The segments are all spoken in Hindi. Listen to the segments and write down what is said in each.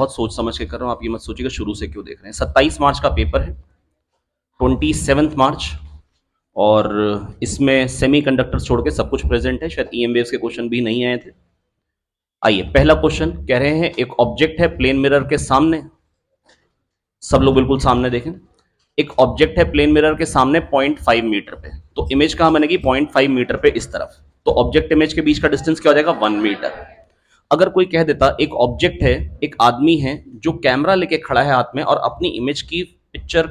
बहुत सोच समझ के कर रहा हूँ, आप ये मत सोचिएगा शुरू से क्यों देख रहे हैं। 27 मार्च का पेपर है, 27 मार्च, और इसमें सेमीकंडक्टर छोड़ के सब कुछ प्रेजेंट है। शायद ईएम वेव्स के क्वेश्चन भी नहीं आए थे। आइए, पहला क्वेश्चन कह रहे हैं एक ऑब्जेक्ट है प्लेन मिरर के सामने। सब लोग बिल्कुल सामने देखें। एक ऑब्जेक्ट है प्लेन मिरर के सामने 0.5 मीटर पे, तो इमेज कहां बनेगी? 0.5 मीटर पे इस तरफ। तो ऑब्जेक्ट इमेज के बीच का डिस्टेंस क्या हो जाएगा? 1 मीटर। अगर कोई कह देता एक ऑब्जेक्ट है, एक आदमी है जो कैमरा लेके खड़ा है हाथ में और अपनी इमेज की पिक्चर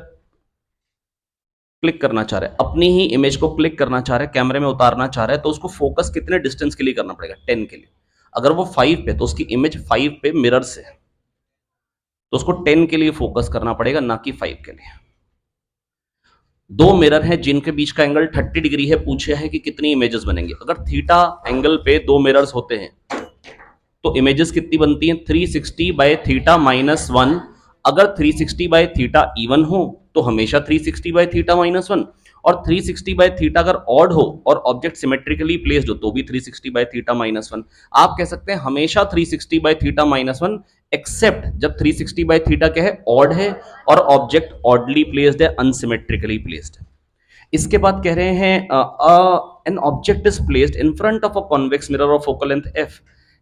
क्लिक करना चाह रहा है, अपनी ही इमेज को क्लिक करना चाह रहा है, कैमरे में उतारना चाह रहा है, तो उसको फोकस कितने डिस्टेंस के लिए करना पड़ेगा? 10 के लिए। अगर वो 5 पे, तो उसकी इमेज 5 पे मिरर से है, तो उसको 10 के लिए फोकस करना पड़ेगा, ना कि 5 के लिए। दो मिरर हैं जिनके बीच का एंगल 30 डिग्री है। पूछे है कि कितनी इमेजेस बनेंगी। अगर थीटा एंगल पे दो मिरर्स होते हैं तो इमेजेस कितनी बनती हैं? 360 बाय थीटा माइनस 1। अगर 360 बाय थीटा इवन हो तो हमेशा 360 बाय थीटा माइनस 1, और 360 बाय थीटा अगर ऑड हो और ऑब्जेक्ट सिमेट्रिकली प्लेस्ड हो तो भी 360 बाय थीटा माइनस 1। आप कह सकते हैं हमेशा 360 बाय थीटा माइनस 1, एक्सेप्ट जब 360 बाय थीटा क्या है? ऑड है और ऑब्जेक्ट ऑडली प्लेस्ड है, अनसिमेट्रिकली प्लेस्ड है। इसके बाद कह रहे हैं an object is placed in front of a convex mirror of focal length F.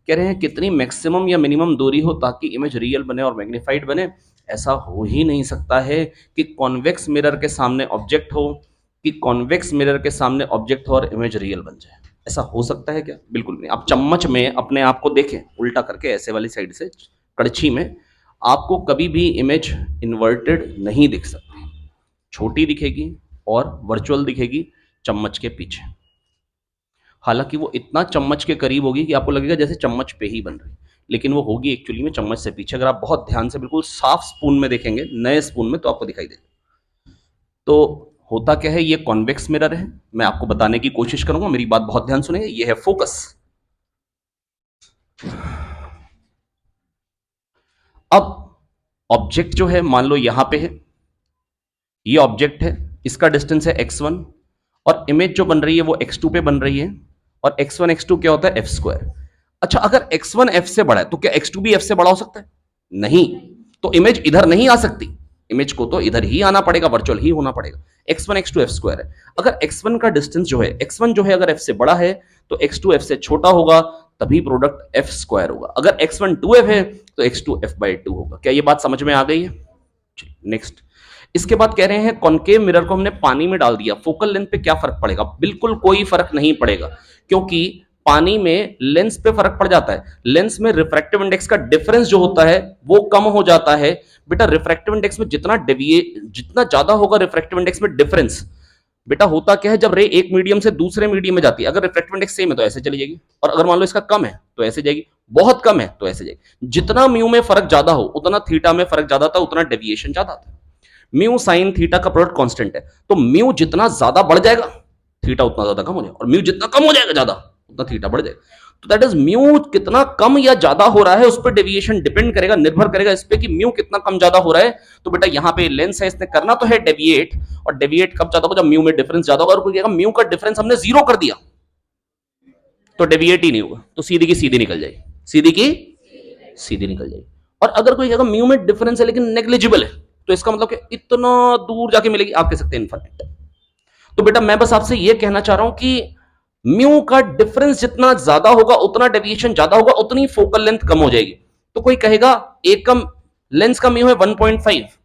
कह रहे हैं कितनी मैक्सिमम या मिनिमम दूरी हो ताकि इमेज रियल बने और मैग्नीफाइड बने। ऐसा हो ही नहीं सकता है कि कॉन्वेक्स मिरर के सामने ऑब्जेक्ट हो, कि कॉन्वेक्स मिरर के सामने ऑब्जेक्ट हो और इमेज रियल बन जाए। ऐसा हो सकता है क्या? बिल्कुल नहीं। आप चम्मच में अपने आप को देखें उल्टा करके, ऐसे वाली साइड से कड़छी में, आपको कभी भी इमेज इन्वर्टेड नहीं दिख सकती। छोटी दिखेगी और वर्चुअल दिखेगी चम्मच के पीछे। हालांकि वो इतना चम्मच के करीब होगी कि आपको लगेगा जैसे चम्मच पे ही बन रही, लेकिन वो होगी एक्चुअली में चम्मच से पीछे। अगर आप बहुत ध्यान से बिल्कुल साफ स्पून में देखेंगे, नए स्पून में, तो आपको दिखाई देगा। तो होता क्या है, ये कॉन्वेक्स मिरर है। मैं आपको बताने की कोशिश करूंगा, मेरी बात बहुत ध्यान सुनेंगे। ये है फोकस। अब ऑब्जेक्ट जो है मान लो यहां पे है, ये ऑब्जेक्ट है, इसका डिस्टेंस है x1, और इमेज जो बन रही है वो x2 पे बन रही है, और x1 x2 क्या होता है? F square. अच्छा, अगर x1 f से बड़ा है तो क्या x2 भी f से बड़ा हो सकता है? नहीं। तो इमेज इधर नहीं आ सकती, इमेज को तो इधर ही आना पड़ेगा, वर्चुअल ही होना पड़ेगा। x1 x2 f स्क्वायर है। अगर x1 का डिस्टेंस जो है, x1 जो है अगर f से बड़ा है तो x2 f से छोटा होगा, तभी प्रोडक्ट f स्क्वायर होगा। अगर x1 2f है तो x2 f बाई 2 होगा। क्या ये बात समझ में आ गई है? नेक्स्ट। इसके बाद कह रहे हैं कॉनकेव मिरर को हमने पानी में डाल दिया, फोकल लेंथ पे क्या फर्क पड़ेगा? बिल्कुल कोई फर्क नहीं पड़ेगा, क्योंकि पानी में लेंस पे फर्क पड़ जाता है। लेंस में रिफ्रैक्टिव इंडेक्स का डिफरेंस जो होता है वो कम हो जाता है। बेटा रिफ्रैक्टिव इंडेक्स में जितना ज्यादा होगा रिफ्रैक्टिव इंडेक्स में डिफरेंस, बेटा होता क्या है, जब रे एक मीडियम से दूसरे मीडियम में जाती है, अगर रिफ्रैक्टिव इंडेक्स सेम है तो ऐसे चली जाएगी, और अगर मान लो इसका कम है तो ऐसे जाएगी, बहुत कम है तो ऐसे जाएगी। जितना म्यू में फर्क ज्यादा हो उतना थीटा में फर्क ज्यादा था, उतना डेविएशन ज्यादा था। म्यू साइन थीटा का प्रोडक्ट कांस्टेंट है, तो म्यू जितना ज्यादा बढ़ जाएगा थीटा उतना ज्यादा कम हो जाएगा, और म्यू जितना कम हो जाएगा ज्यादा उतना थीटा बढ़ जाएगा। तो दैट इज म्यू कितना कम या ज्यादा हो रहा है उस पर डेविएशन डिपेंड करेगा, निर्भर करेगा इस पे कि म्यू कितना कम ज्यादा हो रहा है। तो बेटा यहाँ पे लेंस है, इसने करना तो है डेविएट, और डेविएट कब ज्यादा होगा? जब म्यू में डिफरेंस ज्यादा होगा। और कोई कहेगा म्यू का डिफरेंस हमने जीरो कर दिया तो डेविएट ही नहीं होगा, तो सीधी की सीधी निकल जाएगी, सीधी की सीधी निकल जाएगी। और अगर कोई कहेगा म्यू में डिफरेंस है लेकिन नेग्लिजिबल है, तो इसका मतलब कि इतना दूर जाके मिलेगी, आप कह सकते हैं इनफाइनाइट। तो बेटा मैं बस आपसे यह कहना चाह रहा हूं कि म्यू का डिफरेंस जितना ज्यादा होगा उतना डेविएशन ज्यादा होगा, उतनी फोकल लेंथ कम हो जाएगी। तो कोई कहेगा एक कम लेंस का म्यू है 1.5,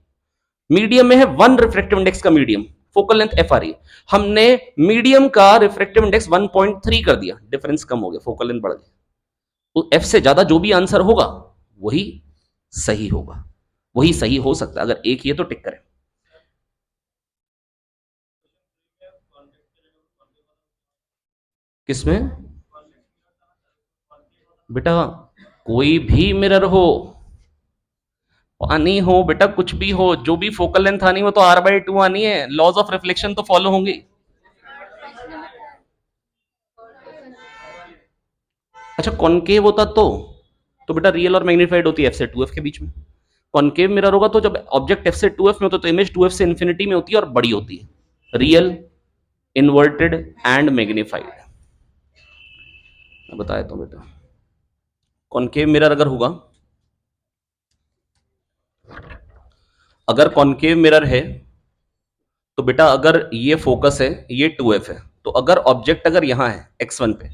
मीडियम में है 1 रिफ्रैक्टिव इंडेक्स का मीडियम, फोकल लेंथ एफ आ रही है, हमने मीडियम का रिफ्रैक्टिव इंडेक्स 1.3 कर दिया, डिफरेंस कम हो गया, फोकल लेंथ बढ़ गई। तो एफ से ज्यादा जो भी आंसर होगा वही सही होगा, वही सही हो सकता है। अगर एक ही है तो टिक करें। किसमें? बेटा कोई भी मिरर हो, पानी हो, बेटा कुछ भी हो, जो भी फोकल लेंथ आनी हो तो r/2 आनी है, लॉज ऑफ रिफ्लेक्शन तो फॉलो होंगे। अच्छा कॉनकेव होता तो बेटा रियल और मैग्नीफाइड होती है एफ से 2f के बीच में। कॉनकेव मिरर होगा तो जब ऑब्जेक्ट एफ से 2f में होता है तो इमेज 2f से इंफिनिटी में होती है और बड़ी होती है। Real, inverted and magnified. मैं बताया तो बेटा, कॉनकेव मिरर अगर होगा अगर कॉनकेव मिरर है तो बेटा अगर ये फोकस है, ये 2f है, तो अगर ऑब्जेक्ट अगर यहां है x1 पे,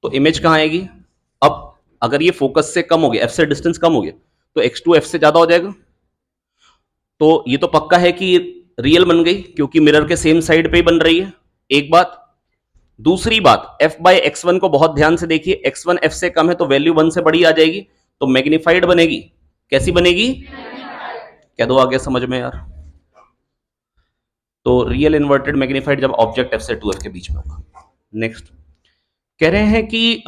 तो इमेज कहां आएगी? अब अगर ये फोकस से कम हो गया, f से डिस्टेंस कम हो गया, तो x2 f से ज्यादा हो जाएगा। तो ये तो पक्का है कि रियल बन गई, क्योंकि मिरर के सेम साइड पे ही बन रही है। एक बात। दूसरी बात, f बाय x1 को बहुत ध्यान से देखिए, x1 f से कम है तो वैल्यू 1 से बड़ी आ जाएगी, तो मैग्नीफाइड बनेगी। कैसी बनेगी? कह दो आगे समझ में यार। तो रियल इन्वर्टेड मैग्नीफाइड जब ऑब्जेक्ट f से 2f के बीच में होगा। नेक्स्ट कह रहे हैं कि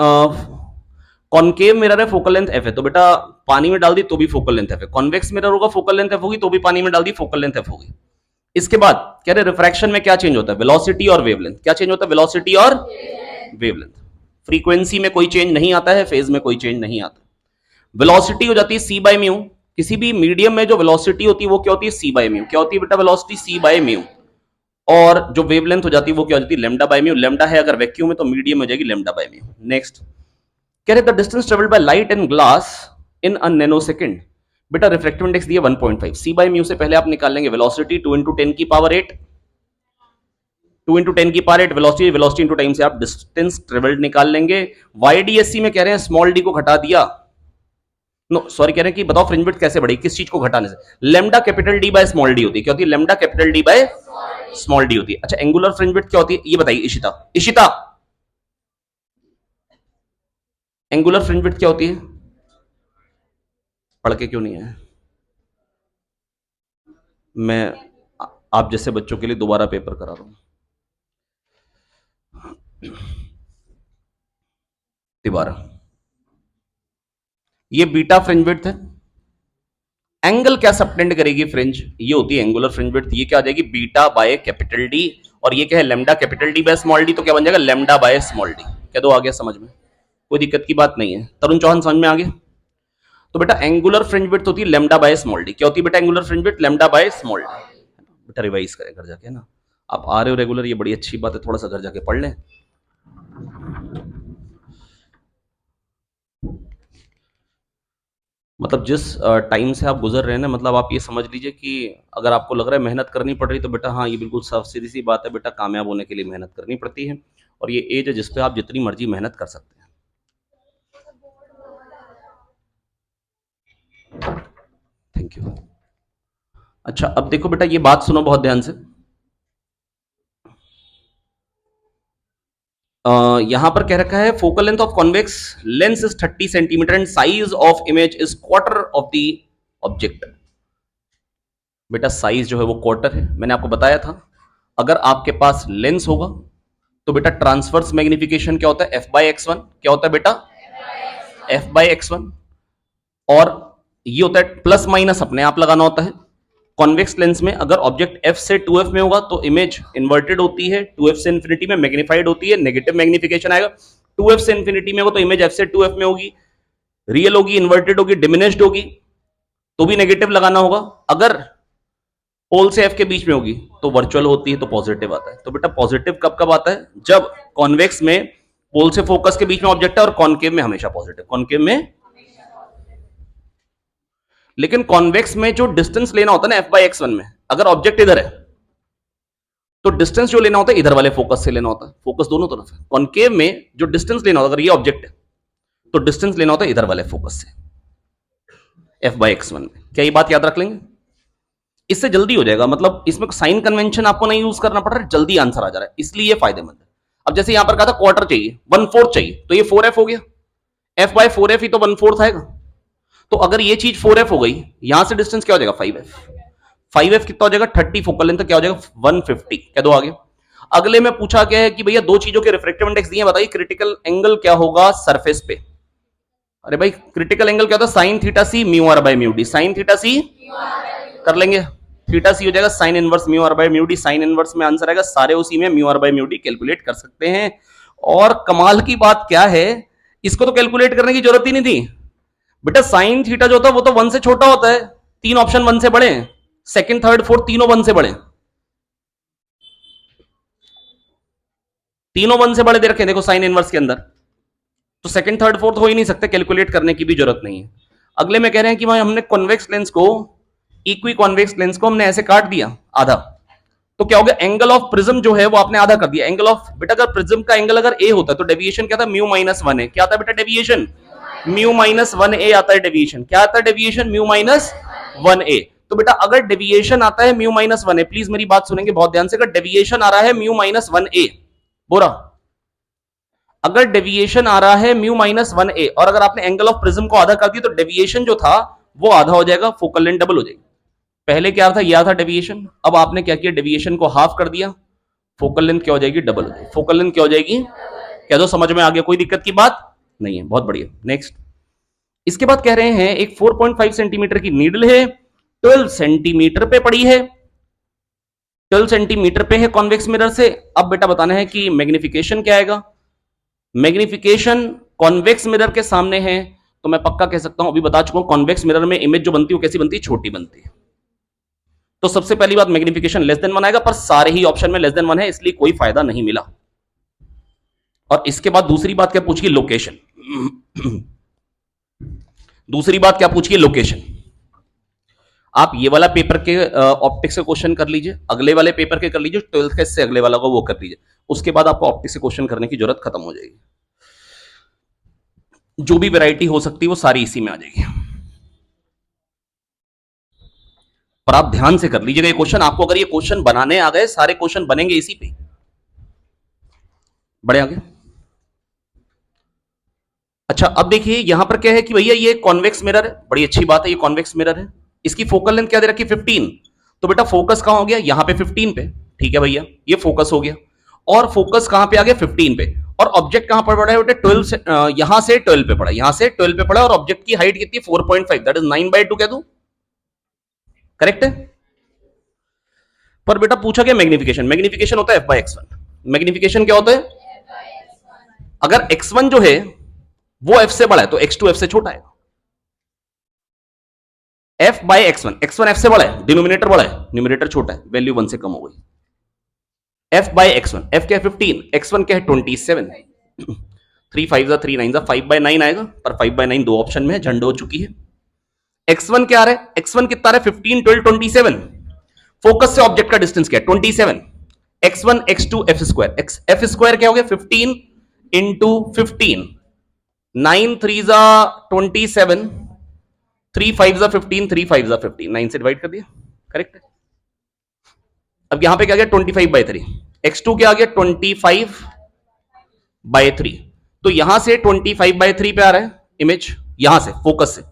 कॉनकेव मिरर है, फोकल लेंथ f है, तो बेटा पानी में डाल दी तो भी फोकल लेंथ f है। कॉन्वेक्स मिरर होगा, फोकल लेंथ f होगी, तो भी पानी में डाल दी फोकल लेंथ f होगी। इसके बाद कह रहे रिफ्रैक्शन में क्या चेंज होता है? वेलोसिटी और वेवलेंथ। क्या चेंज होता है? वेलोसिटी और वेवलेंथ। फ्रीक्वेंसी में कोई चेंज नहीं आता है, फेज में कोई चेंज नहीं आता। वेलोसिटी हो जाती है c बाय म्यू। किसी भी मीडियम में जो वेलोसिटी होती है वो क्या होती है? c by mu. क्या होती है बेटा वेलोसिटी? c by mu. और जो वेवलेंथ हो जाती है वो क्या हो जाती है? Lambda by mu. लैम्डा है अगर वैक्यूम में तो मीडियम हो जाएगी लैम्डा बाय म्यू। नेक्स्ट कह रहे the distance travelled by light and glass in a nano second. बेटा रिफ्रैक्टिव इंडेक्स दिया 1.5। c बाय म्यू से पहले आप निकाल लेंगे वेलोसिटी 2 × 10 की पावर 8, 2 × 10 की power 8 velocity, velocity into time से आप डिस्टेंस ट्रेवल्ड निकाल लेंगे। YDSC में कह रहे हैं स्मॉल डी को घटा दिया, नो सॉरी कह रहे हैं कि बताओ फ्रिंज विड्थ कैसे बढ़ी, किस चीज को घटाने से? Lambda capital D by small D होती है। क्या होती है? Lambda capital D by small D होती है। अच्छा एंगुलर फ्रिंज विड्थ क्या होती है ये बताइए Ishita. Ishita angular fringe width क्या होती है? पढ़ के क्यों नहीं है? मैं आप जैसे बच्चों के लिए दोबारा पेपर करा रहा हूं। दोबारा ये बीटा फ्रिंज विड्थ है। एंगल क्या सबटेंड करेगी फ्रिंज? ये होती है एंगुलर फ्रिंज विड्थ। ये क्या आ जाएगी? Beta by capital D. और ये क्या है? Lambda capital D by small D. तो क्या बन जाएगा? Lambda by small D. कह दो आ गया समझ में, कोई दिक्कत की बात नहीं है। तरुण चौहान समझ में आ गया? तो बेटा एंगुलर फ्रिंज विड्थ होती है लैम्डा बाय स्मॉल डी। क्या होती है बेटा angular fringe width? Lambda by small D. बेटा रिवाइज करें घर जाके ना, आप आ रहे हो रेगुलर, ये बड़ी अच्छी बात है, थोड़ा सा घर जाके पढ़ लें। मतलब जिस टाइम से आप गुजर रहे हैं ना, मतलब आप ये समझ लीजिए कि अगर आपको लग रहा है मेहनत करनी पड़ रही, तो बेटा हाँ ये बिल्कुल साफ सीधी सी बात है बेटा, कामयाब होने के लिए मेहनत करनी पड़ती है। और ये एज है जिसपे आप जितनी मर्जी मेहनत कर सकते हैं। Thank you. अच्छा अब देखो बेटा, ये बात सुनो बहुत ध्यान से। यहां पर कह रखा है focal length of convex lens is 30 centimetre and size of image is quarter of the object. बेटा साइज जो है वो क्वार्टर है। मैंने आपको बताया था अगर आपके पास लेंस होगा तो बेटा ट्रांसवर्स मैग्निफिकेशन क्या होता है? f by x1। क्या होता है बेटा? f by x1। और ये होता है प्लस माइनस अपने आप लगाना होता है। कॉन्वेक्स लेंस में अगर ऑब्जेक्ट f से 2f में होगा तो इमेज इन्वर्टेड होती है, 2f से इंफिनिटी में मैग्नीफाइड होती है, नेगेटिव मैग्निफिकेशन आएगा। 2f से इंफिनिटी में होगा तो इमेज f से 2f में होगी, रियल होगी, इन्वर्टेड होगी, डिमिनिश्ड होगी, तो भी नेगेटिव लगाना होगा। अगर पोल से f के बीच में होगी तो वर्चुअल होती है तो पॉजिटिव आता है। तो बेटा पॉजिटिव कब कब आता है? जब कॉन्वेक्स में पोल से फोकस के बीच में ऑब्जेक्ट है, और कॉनकेव में हमेशा पॉजिटिव। कॉनकेव में, लेकिन कॉन्वेक्स में जो डिस्टेंस लेना होता है ना f बाय x1 में, अगर ऑब्जेक्ट इधर है तो डिस्टेंस जो लेना होता है इधर वाले फोकस से लेना होता है। फोकस दोनों तरफ है। कॉनकेव में जो डिस्टेंस लेना होता है, अगर ये ऑब्जेक्ट है तो डिस्टेंस लेना होता है इधर वाले फोकस से, f बाय x1 में। क्या ये बात याद रख लेंगे? इससे जल्दी हो जाएगा, मतलब इसमें साइन कन्वेंशन आपको नहीं यूज करना पड़ रहा है, जल्दी आंसर आ जा रहा है, इसलिए ये फायदेमंद है। अब जैसे यहां पर कहा था क्वार्टर चाहिए, 1/4 चाहिए, तो ये 4f हो गया। f बाय 4f ही तो 1/4 आएगा। तो अगर ये चीज 4f हो गई, यहां से डिस्टेंस क्या हो जाएगा? 5f। 5f कितना हो जाएगा? 30। फोकल लेंथ क्या हो जाएगा? 150। कह दो आगे। अगले में पूछा गया है कि भैया दो चीजों के रिफ्रैक्टिव इंडेक्स दिए, बताइए क्रिटिकल एंगल क्या होगा सरफेस पे? अरे भाई क्रिटिकल एंगल क्या होता है? Sine theta c mu r by mu d. Sine theta c कर लेंगे, थीटा सी हो जाएगा sine inverse mu r by mu d. Sine inverse में आंसर आएगा, सारे उसी में mu r by mu d calculate कर सकते हैं। और कमाल की बात क्या है, इसको तो कैलकुलेट करने की जरूरत ही नहीं थी बेटा। साइन थीटा जो होता है वो तो 1 से छोटा होता है, तीन ऑप्शन 1 से बड़े, सेकंड थर्ड फोर्थ तीनों 1 से बड़े, तीनों 1 से बड़े दे रखे देखो साइन इनवर्स के अंदर, तो सेकंड थर्ड फोर्थ हो ही नहीं सकते, कैलकुलेट करने की भी जरूरत नहीं है। अगले में कह रहे हैं कि भाई हमने कॉन्वेक्स लेंस को इक्वी कॉन्वेक्स लेंस को हमने ऐसे काट दिया आधा, तो क्या हो गया, एंगल ऑफ प्रिज्म जो है वो आपने आधा कर दिया। एंगल ऑफ, बेटा अगर प्रिज्म का एंगल अगर ए होता है तो डेविएशन क्या था, म्यू माइनस 1 है। क्या आता है बेटा डेविएशन, म्यू माइनस 1a आता है डेविएशन। क्या आता है डेविएशन, म्यू माइनस 1a। तो बेटा अगर डेविएशन आता है म्यू माइनस 1a, प्लीज मेरी बात सुनेंगे बहुत ध्यान से, अगर डेविएशन आ रहा है म्यू माइनस 1a, बोरा, अगर डेविएशन आ रहा है म्यू माइनस 1a और अगर आपने एंगल ऑफ प्रिज्म को आधा कर दिया तो डेविएशन जो था वो आधा हो जाएगा, फोकल लेंथ डबल हो जाएगी। पहले क्या था, यह था डेविएशन, अब आपने क्या किया, डेविएशन को हाफ कर दिया, फोकल लेंथ क्या हो जाएगी, डबल हो जाएगी। फोकल लेंथ क्या हो जाएगी, क्या दो समझ में आ गया, कोई दिक्कत की बात नहीं है, बहुत बढ़िया। नेक्स्ट, इसके बाद कह रहे हैं एक 4.5 सेंटीमीटर की नीडल है, 12 सेंटीमीटर पे पड़ी है, 12 सेंटीमीटर पे है कॉन्वेक्स मिरर से। अब बेटा बताना है कि मैग्निफिकेशन क्या आएगा। मैग्निफिकेशन कॉन्वेक्स मिरर के सामने है तो मैं पक्का कह सकता हूं, अभी बता चुका हूं, कॉन्वेक्स मिरर में इमेज जो बनती है कैसी बनती है, छोटी बनती है। तो सबसे पहली बात मैग्निफिकेशन लेस देन 1 आएगा, पर सारे ही ऑप्शन में लेस देन 1 है, इसलिए कोई फायदा नहीं मिला। और इसके बाद दूसरी बात क्या पूछिए, लोकेशन। दूसरी बात क्या पूछिए, लोकेशन। आप ये वाला पेपर के ऑप्टिक्स के क्वेश्चन कर लीजिए, अगले वाले पेपर के कर लीजिए, 12th के से अगले वाला को वो कर लीजिए, उसके बाद आपको ऑप्टिक्स से क्वेश्चन करने की जरूरत खत्म हो जाएगी। जो भी वैरायटी हो सकती है वो सारी इसी में आ जाएगी। पर आप ध्यान से कर लीजिएगा ये क्वेश्चन, आपको अगर ये क्वेश्चन बनाने आ गए, सारे क्वेश्चन बनेंगे इसी पे। बड़े आगे। अच्छा अब देखिए यहां पर क्या है कि भैया ये कॉन्वेक्स मिरर है, बड़ी अच्छी बात है, ये कॉन्वेक्स मिरर है, इसकी फोकल लेंथ क्या दे रखी, 15। तो बेटा फोकस कहां हो गया, यहां पे 15 पे, ठीक है भैया, ये फोकस हो गया, और फोकस कहां पे आ गया, 15 पे। और ऑब्जेक्ट कहां पर पड़ा है बेटा, 12 से यहां से 12 पे पड़ा, यहां से 12 पे पड़ा, और ऑब्जेक्ट की हाइट कितनी, 4.5, दैट इज 9/2 कह दू, करेक्ट है। पर बेटा पूछा क्या, मैग्निफिकेशन, मैग्निफिकेशन होता है f/x1। मैग्निफिकेशन क्या होता है, अगर x1 जो है वो f से बड़ा है तो x2 f से छोटा है। f/x1, x1 f से बड़ा है, डिनोमिनेटर बड़ा है, न्यूमरेटर छोटा है, वैल्यू 1 से कम हो गई। f/x1, f क्या है 15, x1 क्या है 27, 3 5 3 9 5/9 आएगा, पर 5/9 दो ऑप्शन में है, झंड हो चुकी है। x1 क्या आ रहा है, x1 कितना आ रहा है, 15 12 27, फोकस से ऑब्जेक्ट का डिस्टेंस क्या है 27, x1 x2 f square, f square क्या हो गया 15 इंटू 15, 9 3 27, 3 5 15, 3 5 15, 9 से डिवाइड कर दिया, करेक्ट है। अब यहां पे क्या गया 25/3, x2 क्या आ गया 25/3, तो यहां से 25/3 पे आ रहा है इमेज, यहां से फोकस से,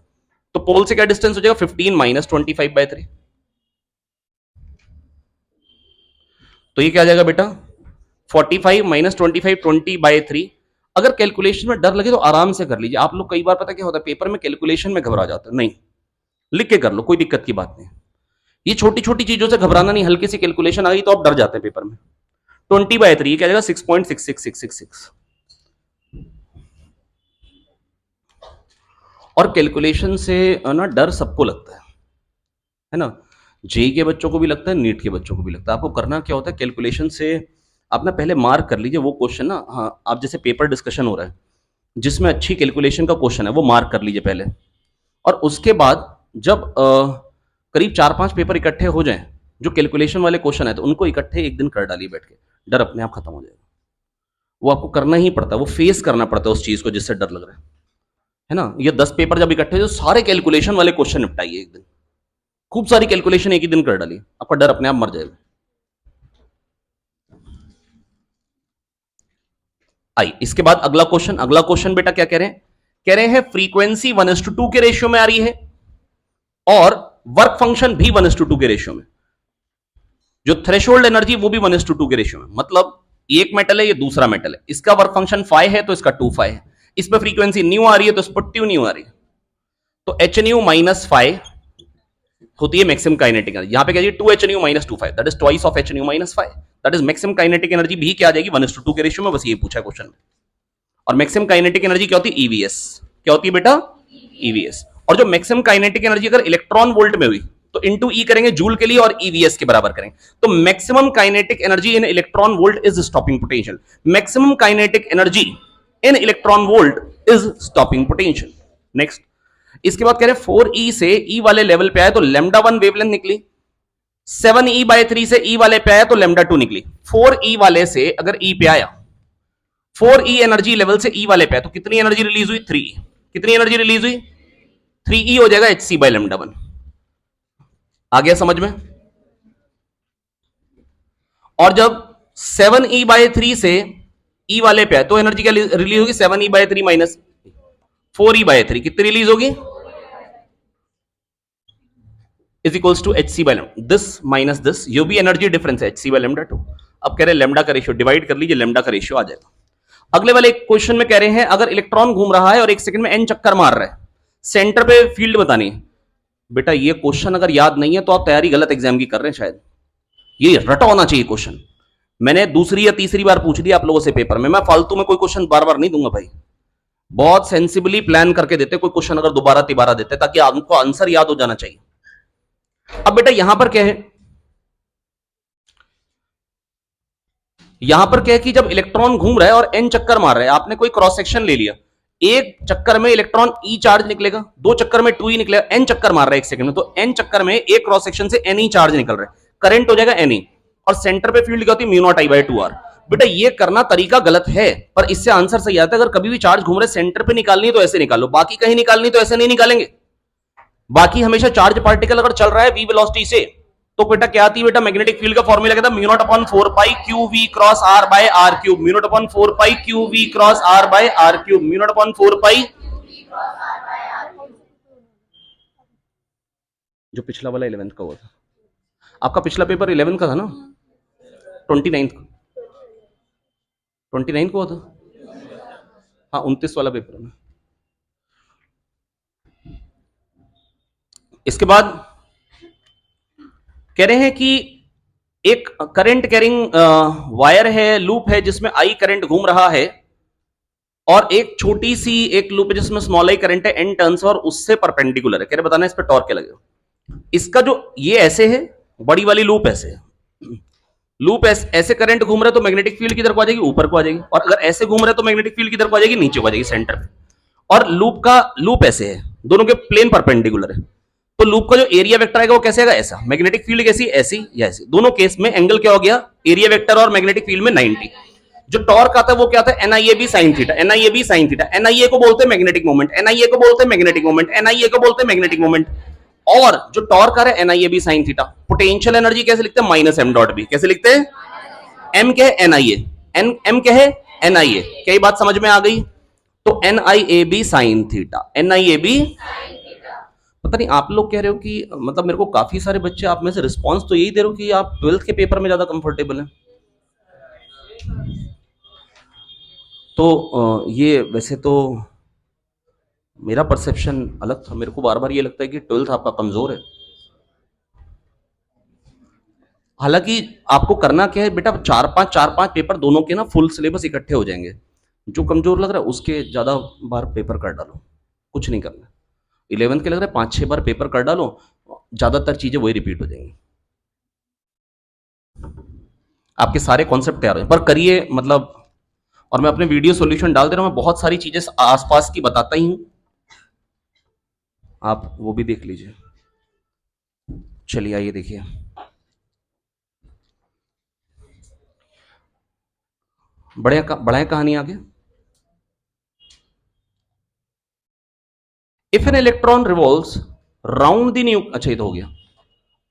तो पोल से क्या डिस्टेंस हो जाएगा 15 माइनस 25/3, तो ये क्या आ जाएगा बेटा 45 माइनस 25, 20/3। अगर कैलकुलेशन में डर लगे तो आराम से कर लीजिए। आप लोग कई बार पता क्या होता है, पेपर में कैलकुलेशन में घबरा जाते हैं, नहीं लिख के कर लो, कोई दिक्कत की बात नहीं। ये छोटी छोटी चीजों से घबराना नहीं, हल्की सी कैलकुलेशन आ गई तो आप डर जाते हैं पेपर में। 20/3 ये क्या जाएगा 6.66666। और कैलकुलेशन से ना डर सबको लगता है ना, जेई के बच्चों को भी लगता है, नीट के बच्चों को भी लगता है। आपको करना क्या होता है, कैलकुलेशन से आप ना पहले मार्क कर लीजिए वो क्वेश्चन ना, हाँ आप जैसे पेपर डिस्कशन हो रहा है जिसमें अच्छी कैलकुलेशन का क्वेश्चन है वो मार्क कर लीजिए पहले, और उसके बाद जब करीब 4-5 पेपर इकट्ठे हो जाएं जो कैलकुलेशन वाले क्वेश्चन है तो उनको इकट्ठे एक दिन कर डालिए बैठ के, डर अपने आप खत्म हो जाएगा। वो आपको करना ही पड़ता है, वो फेस करना पड़ता है उस चीज को जिससे डर लग रहा है ना। ये 10 पेपर जब इकट्ठे हो सारे कैलकुलेशन वाले क्वेश्चन निपटाइए एक दिन, खूब सारी कैलकुलेशन एक ही दिन कर डालिए, आपका डर अपने आप मर जाएगा। आई इसके बाद अगला क्वेश्चन बेटा क्या कह रहे हैं, कह रहे हैं फ्रीक्वेंसी 1:2 के रेशियो में आ रही है और वर्क फंक्शन भी 1:2 के रेशियो में, जो थ्रेशोल्ड एनर्जी वो भी 1:2 के रेशियो में। मतलब एक मेटल है ये दूसरा मेटल है, इसका वर्क फंक्शन फाइ है तो इसका 2 फाइ है, इस पर फ्रीक्वेंसी न्यू आ रही है तो इस पर 2 न्यू आ रही है, तो एच न्यू माइनस फाइ होती है मैक्सिमम काइनेटिक एनर्जी। यहां पे क्या 2 HNU minus 2 phi, that is twice of HNU minus phi, that is maximum kinetic energy भी क्या आ जाएगी 1:2 के रेशियो में, बस ये पूछा क्वेश्चन में। और मैक्सिमम काइनेटिक एनर्जी क्या होती है EVS, क्या होती है बेटा EVS। और जो मैक्सिमम काइनेटिक एनर्जी अगर इलेक्ट्रॉन वोल्ट में हुई तो इंटू ई करेंगे जूल के लिए और EVS के बराबर करेंगे, तो maximum kinetic energy in electron volt is stopping potential, maximum kinetic energy in electron volt is stopping potential. Next, इसके बाद कह रहे 4e से e वाले लेवल पे आए तो लेमडा 1 वेवलेंथ निकली, 7e/3 से e वाले पे आया तो लेमडा 2 निकली। 4e वाले से अगर e पे आया, 4e एनर्जी लेवल से e वाले पे आया तो कितनी एनर्जी रिलीज हुई? 3e। कितनी एनर्जी रिलीज हुई? 3e हो जाएगा hc/λ1। आ गया समझ में? और जब 7e/3 से e वाले पे आए तो एनर्जी क्या रिलीज होगी? 7e/3 माइनस 4e/3 कितनी रिलीज होगी? Is equals to hc/λ, this minus this, ये भी एनर्जी डिफरेंस है hc/λ2। अब कह रहे हैं लैम्डा का रेशियो डिवाइड कर लीजिए, लैम्डा का रेशियो आ जाएगा। अगले वाले क्वेश्चन में कह रहे हैं अगर इलेक्ट्रॉन घूम रहा है और 1 सेकंड में n चक्कर मार रहा है, सेंटर पे फील्ड बतानी है। बेटा ये क्वेश्चन अगर याद नहीं है तो आप तैयारी गलत एग्जाम की कर रहे हैं शायद, ये रटा होना चाहिए क्वेश्चन। मैंने दूसरी या तीसरी बार पूछ लिया आप लोगों से पेपर में, मैं फालतू में कोई क्वेश्चन बार बार नहीं दूंगा भाई। बहुत सेंसिबली प्लान करके देते कोई क्वेश्चन अगर दोबारा तिबारा देते, ताकि आपको आंसर याद हो जाना चाहिए। अब बेटा यहां पर क्या है, यहां पर क्या है कि जब इलेक्ट्रॉन घूम रहा है और n चक्कर मार रहा है, आपने कोई क्रॉस सेक्शन ले लिया, एक चक्कर में इलेक्ट्रॉन e चार्ज निकलेगा, दो चक्कर में 2e निकलेगा, n चक्कर मार रहा है 1 सेकंड में, तो n चक्कर में एक क्रॉस सेक्शन से ne चार्ज निकल रहा है, करंट हो जाएगा ne, और सेंटर पे फील्ड क्या होती है? μ0I/2r। बेटा ये करना तरीका गलत है, पर इससे आंसर सही आता है। अगर कभी भी चार्ज घूम रहे सेंटर पे निकालनी है तो ऐसे निकालो, बाकी कहीं निकालनी तो ऐसे नहीं निकालेंगे। बाकी हमेशा चार्ज पार्टिकल अगर चल रहा है v वेलोसिटी से, तो बेटा क्या आती है? बेटा मैग्नेटिक फील्ड का फॉर्मूला क्या था? μ0/4π qv cross r by r cube, μ0/4π qv cross r by r cube, μ0/4π। जो पिछला वाला 11th का हुआ था, आपका पिछला पेपर 11 का था ना? 29 का, 29 को हुआ था। हाँ 29 वाला पेपर है। इसके बाद कह रहे हैं कि एक करंट कैरिंग वायर है, लूप है जिसमें आई करंट घूम रहा है, और एक छोटी सी एक लूप है जिसमें स्मॉल आई करंट है n टर्न्स और उससे परपेंडिकुलर है। कह रहे बताना इस पे टॉर्क क्या लगेगा। इसका जो ये ऐसे है, बड़ी वाली लूप ऐसे है, लूप ऐसे करंट घूम रहा है तो मैग्नेटिक फील्ड किधर को आ जाएगी? ऊपर को आ जाएगी। और अगर ऐसे घूम रहा है तो मैग्नेटिक फील्ड किधर को आ जाएगी? नीचे को आ जाएगी, सेंटर पे। और लूप ऐसे है, दोनों के प्लेन परपेंडिकुलर है, तो लूप का जो एरिया वेक्टर आएगा वो कैसे आएगा? ऐसा। मैग्नेटिक फील्ड कैसी? ऐसी या ऐसी। दोनों केस में एंगल क्या हो गया? एरिया वेक्टर और मैग्नेटिक फील्ड में 90। जो टॉर्क आता है वो क्या आता है? NIAB sine theta, NIAB sine theta. NIA को बोलते हैं मैग्नेटिक मोमेंट, NIA को बोलते हैं मैग्नेटिक मोमेंट, NIA को बोलते हैं मैग्नेटिक मोमेंट। और जो टॉर्क आ रहा है NIAB sine theta, potential energy कैसे लिखते हैं? Minus m dot B. कैसे लिखते हैं? m क्या है? NIA, m क्या है? NIA। क्या ये बात समझ में आ गई? तो NIAB साइन थीटा, NIAB। पता नहीं आप लोग कह रहे हो कि मतलब मेरे को काफी सारे बच्चे आप में से रिस्पांस तो यही दे रहे हो कि आप 12th के पेपर में ज्यादा कंफर्टेबल हैं। तो ये वैसे तो मेरा परसेप्शन अलग था, मेरे को बार बार ये लगता है कि 12th आपका कमजोर है। हालांकि आपको करना क्या है बेटा, चार पांच पेपर दोनों के ना फुल सिलेबस इकट्ठे हो जाएंगे। जो कमजोर लग रहा है उसके ज्यादा बार पेपर कर डालो, कुछ नहीं करना। 11th के लग रहा है 5-6 बार पेपर कर डालो, ज्यादातर चीजें वही रिपीट हो जाएंगी, आपके सारे कॉन्सेप्ट तैयार हो पर करिए मतलब। और मैं अपने वीडियो सॉल्यूशन डाल दे रहा हूं, मैं बहुत सारी चीजें आसपास की बताता ही हूं, आप वो भी देख लीजिए। चलिए आइए देखिए, बढ़ाएं कहानी आगे। If an electron revolves round the new, अच्छा ये तो हो गया।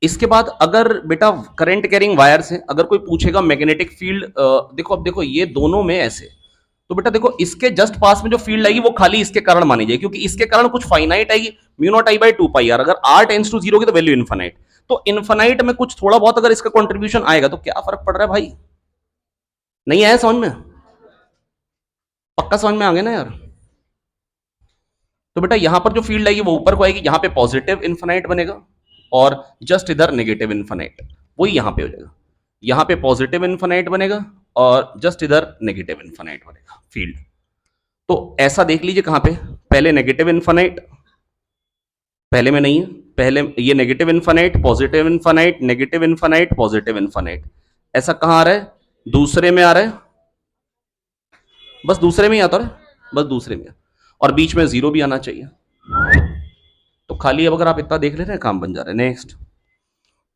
इसके बाद अगर बेटा करंट कैरिंग वायर से अगर कोई पूछेगा मैग्नेटिक फील्ड, देखो अब देखो ये दोनों में ऐसे, तो बेटा देखो इसके जस्ट पास में जो फील्ड आएगी वो खाली इसके कारण मानी जाएगी, क्योंकि इसके कारण कुछ फाइनाइट आएगी, μ0I/2πr। अगर r टेंड्स टू 0 की तो वैल्यू इनफाइनाइट। तो इनफाइनाइट में कुछ थोड़ा बहुत अगर इसका कंट्रीब्यूशन आएगा तो क्या फर्क पड़ रहा है भाई? नहीं आया समझ में? पक्का समझ में आ गया ना यार? तो बेटा यहां पर जो फील्ड आएगी वो ऊपर को आएगी, यहां पे पॉजिटिव इनफाइनाइट बनेगा और जस्ट इधर नेगेटिव इनफाइनाइट, वही यहां पे हो जाएगा। यहां पे पॉजिटिव इनफाइनाइट बनेगा और जस्ट इधर नेगेटिव इनफाइनाइट बनेगा फील्ड। तो ऐसा देख लीजिए कहां पे, पहले नेगेटिव इनफाइनाइट, पहले में नहीं है, पहले ये negative infinite, positive infinite, negative infinite, positive infinite. ऐसा कहां आ रहा है? दूसरे में आ रहा है, बस दूसरे में ही आता है, बस दूसरे में। और बीच में जीरो भी आना चाहिए। तो खाली अब अगर आप इतना देख ले रहे हैं काम बन जा रहा है। नेक्स्ट,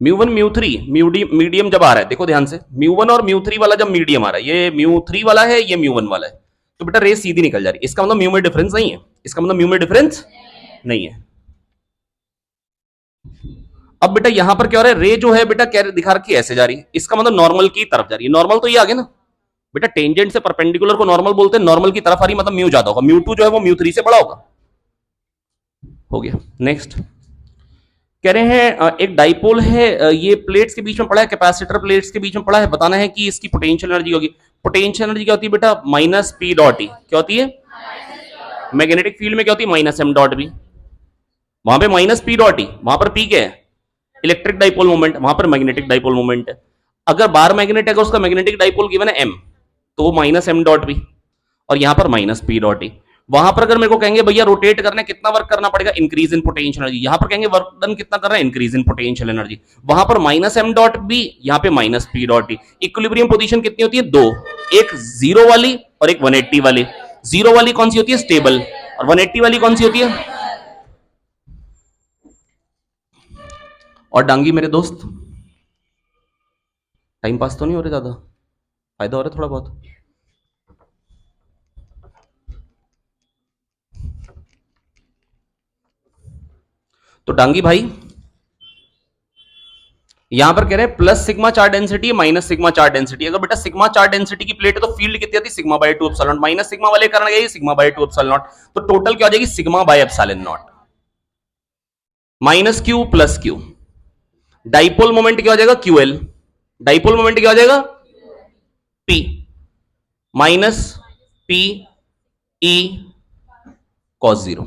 म्यू 1 म्यू 3 मीडियम जब आ रहा है, देखो ध्यान से, म्यू 1 और म्यू 3 वाला जब मीडियम आ रहा है, ये म्यू 3 वाला है, ये म्यू 1 वाला है, तो बेटा रेस सीधी निकल जा रही है। इसका मतलब म्यू में डिफरेंस नहीं है, इसका मतलब म्यू में डिफरेंस नहीं है। अब बेटा यहां पर क्या हो रहा है, रे जो है बेटा क्या दिखा रखी है, ऐसे जा रही है, इसका मतलब नॉर्मल की तरफ जा रही है। नॉर्मल तो ये आगे ना बेटा, टेंजेंट से परपेंडिकुलर को नॉर्मल बोलते हैं, नॉर्मल की तरफ आ रही मतलब म्यू ज्यादा होगा, म्यू 2 जो है वो म्यू 3 से बड़ा होगा। हो गया। नेक्स्ट कह रहे हैं एक डाइपोल है, ये प्लेट्स के बीच में पड़ा है, कैपेसिटर प्लेट्स के बीच में पड़ा है, बताना है कि इसकी पोटेंशियल एनर्जी होगी। पोटेंशियल एनर्जी क्या होती है बेटा, माइनस पी डॉट ई। क्या होती है? मैग्नेटिक फील्ड में क्या होती है, माइनस एम डॉट बी। वहां पे माइनस पी डॉट ई, वहां पर पी क्या है, इलेक्ट्रिक डाइपोल मोमेंट, वहां पर मैग्नेटिक डाइपोल मोमेंट है। अगर बार मैग्नेट है, अगर उसका मैग्नेटिक डाइपोल गिवन है एम, तो वो माइनस एम डॉट बी, और यहां पर माइनस पी डॉट ई। वहां पर अगर मेरे को कहेंगे भैया रोटेट करने कितना वर्क करना पड़ेगा, इंक्रीज इन पोटेंशियल एनर्जी, यहां पर कहेंगे वर्क डन कितना करना है, इंक्रीज इन पोटेंशियल एनर्जी। वहां पर माइनस एम डॉट बी, यहां पे minus P dot E. Equilibrium position कितनी होती है, दो, एक जीरो वाली और एक 180 वाली। जीरो वाली कौन सी होती है, स्टेबल, और 180 वाली कौन सी होती है। और डांगी मेरे दोस्त, टाइम पास तो नहीं हो रहा, ज्यादा फायदा हो रहा है थोड़ा बहुत। तो डांगी भाई यहां पर कह रहे हैं plus sigma charge density minus sigma charge density. अगर बेटा सिग्मा चार्ज डेंसिटी की प्लेट है तो फील्ड कितनी आती है, sigma bye 2 epsilon nought, minus sigma वाले कारण गई सिग्मा बाय 2 एप्सिलॉन नॉट, तो टोटल क्या हो जाएगी, sigma bye epsilon nought minus Q plus Q. Dipole moment क्या हो जाएगा, क्यूएल, डाइपोल मोमेंट क्या हो जाएगा, P minus P E cos zero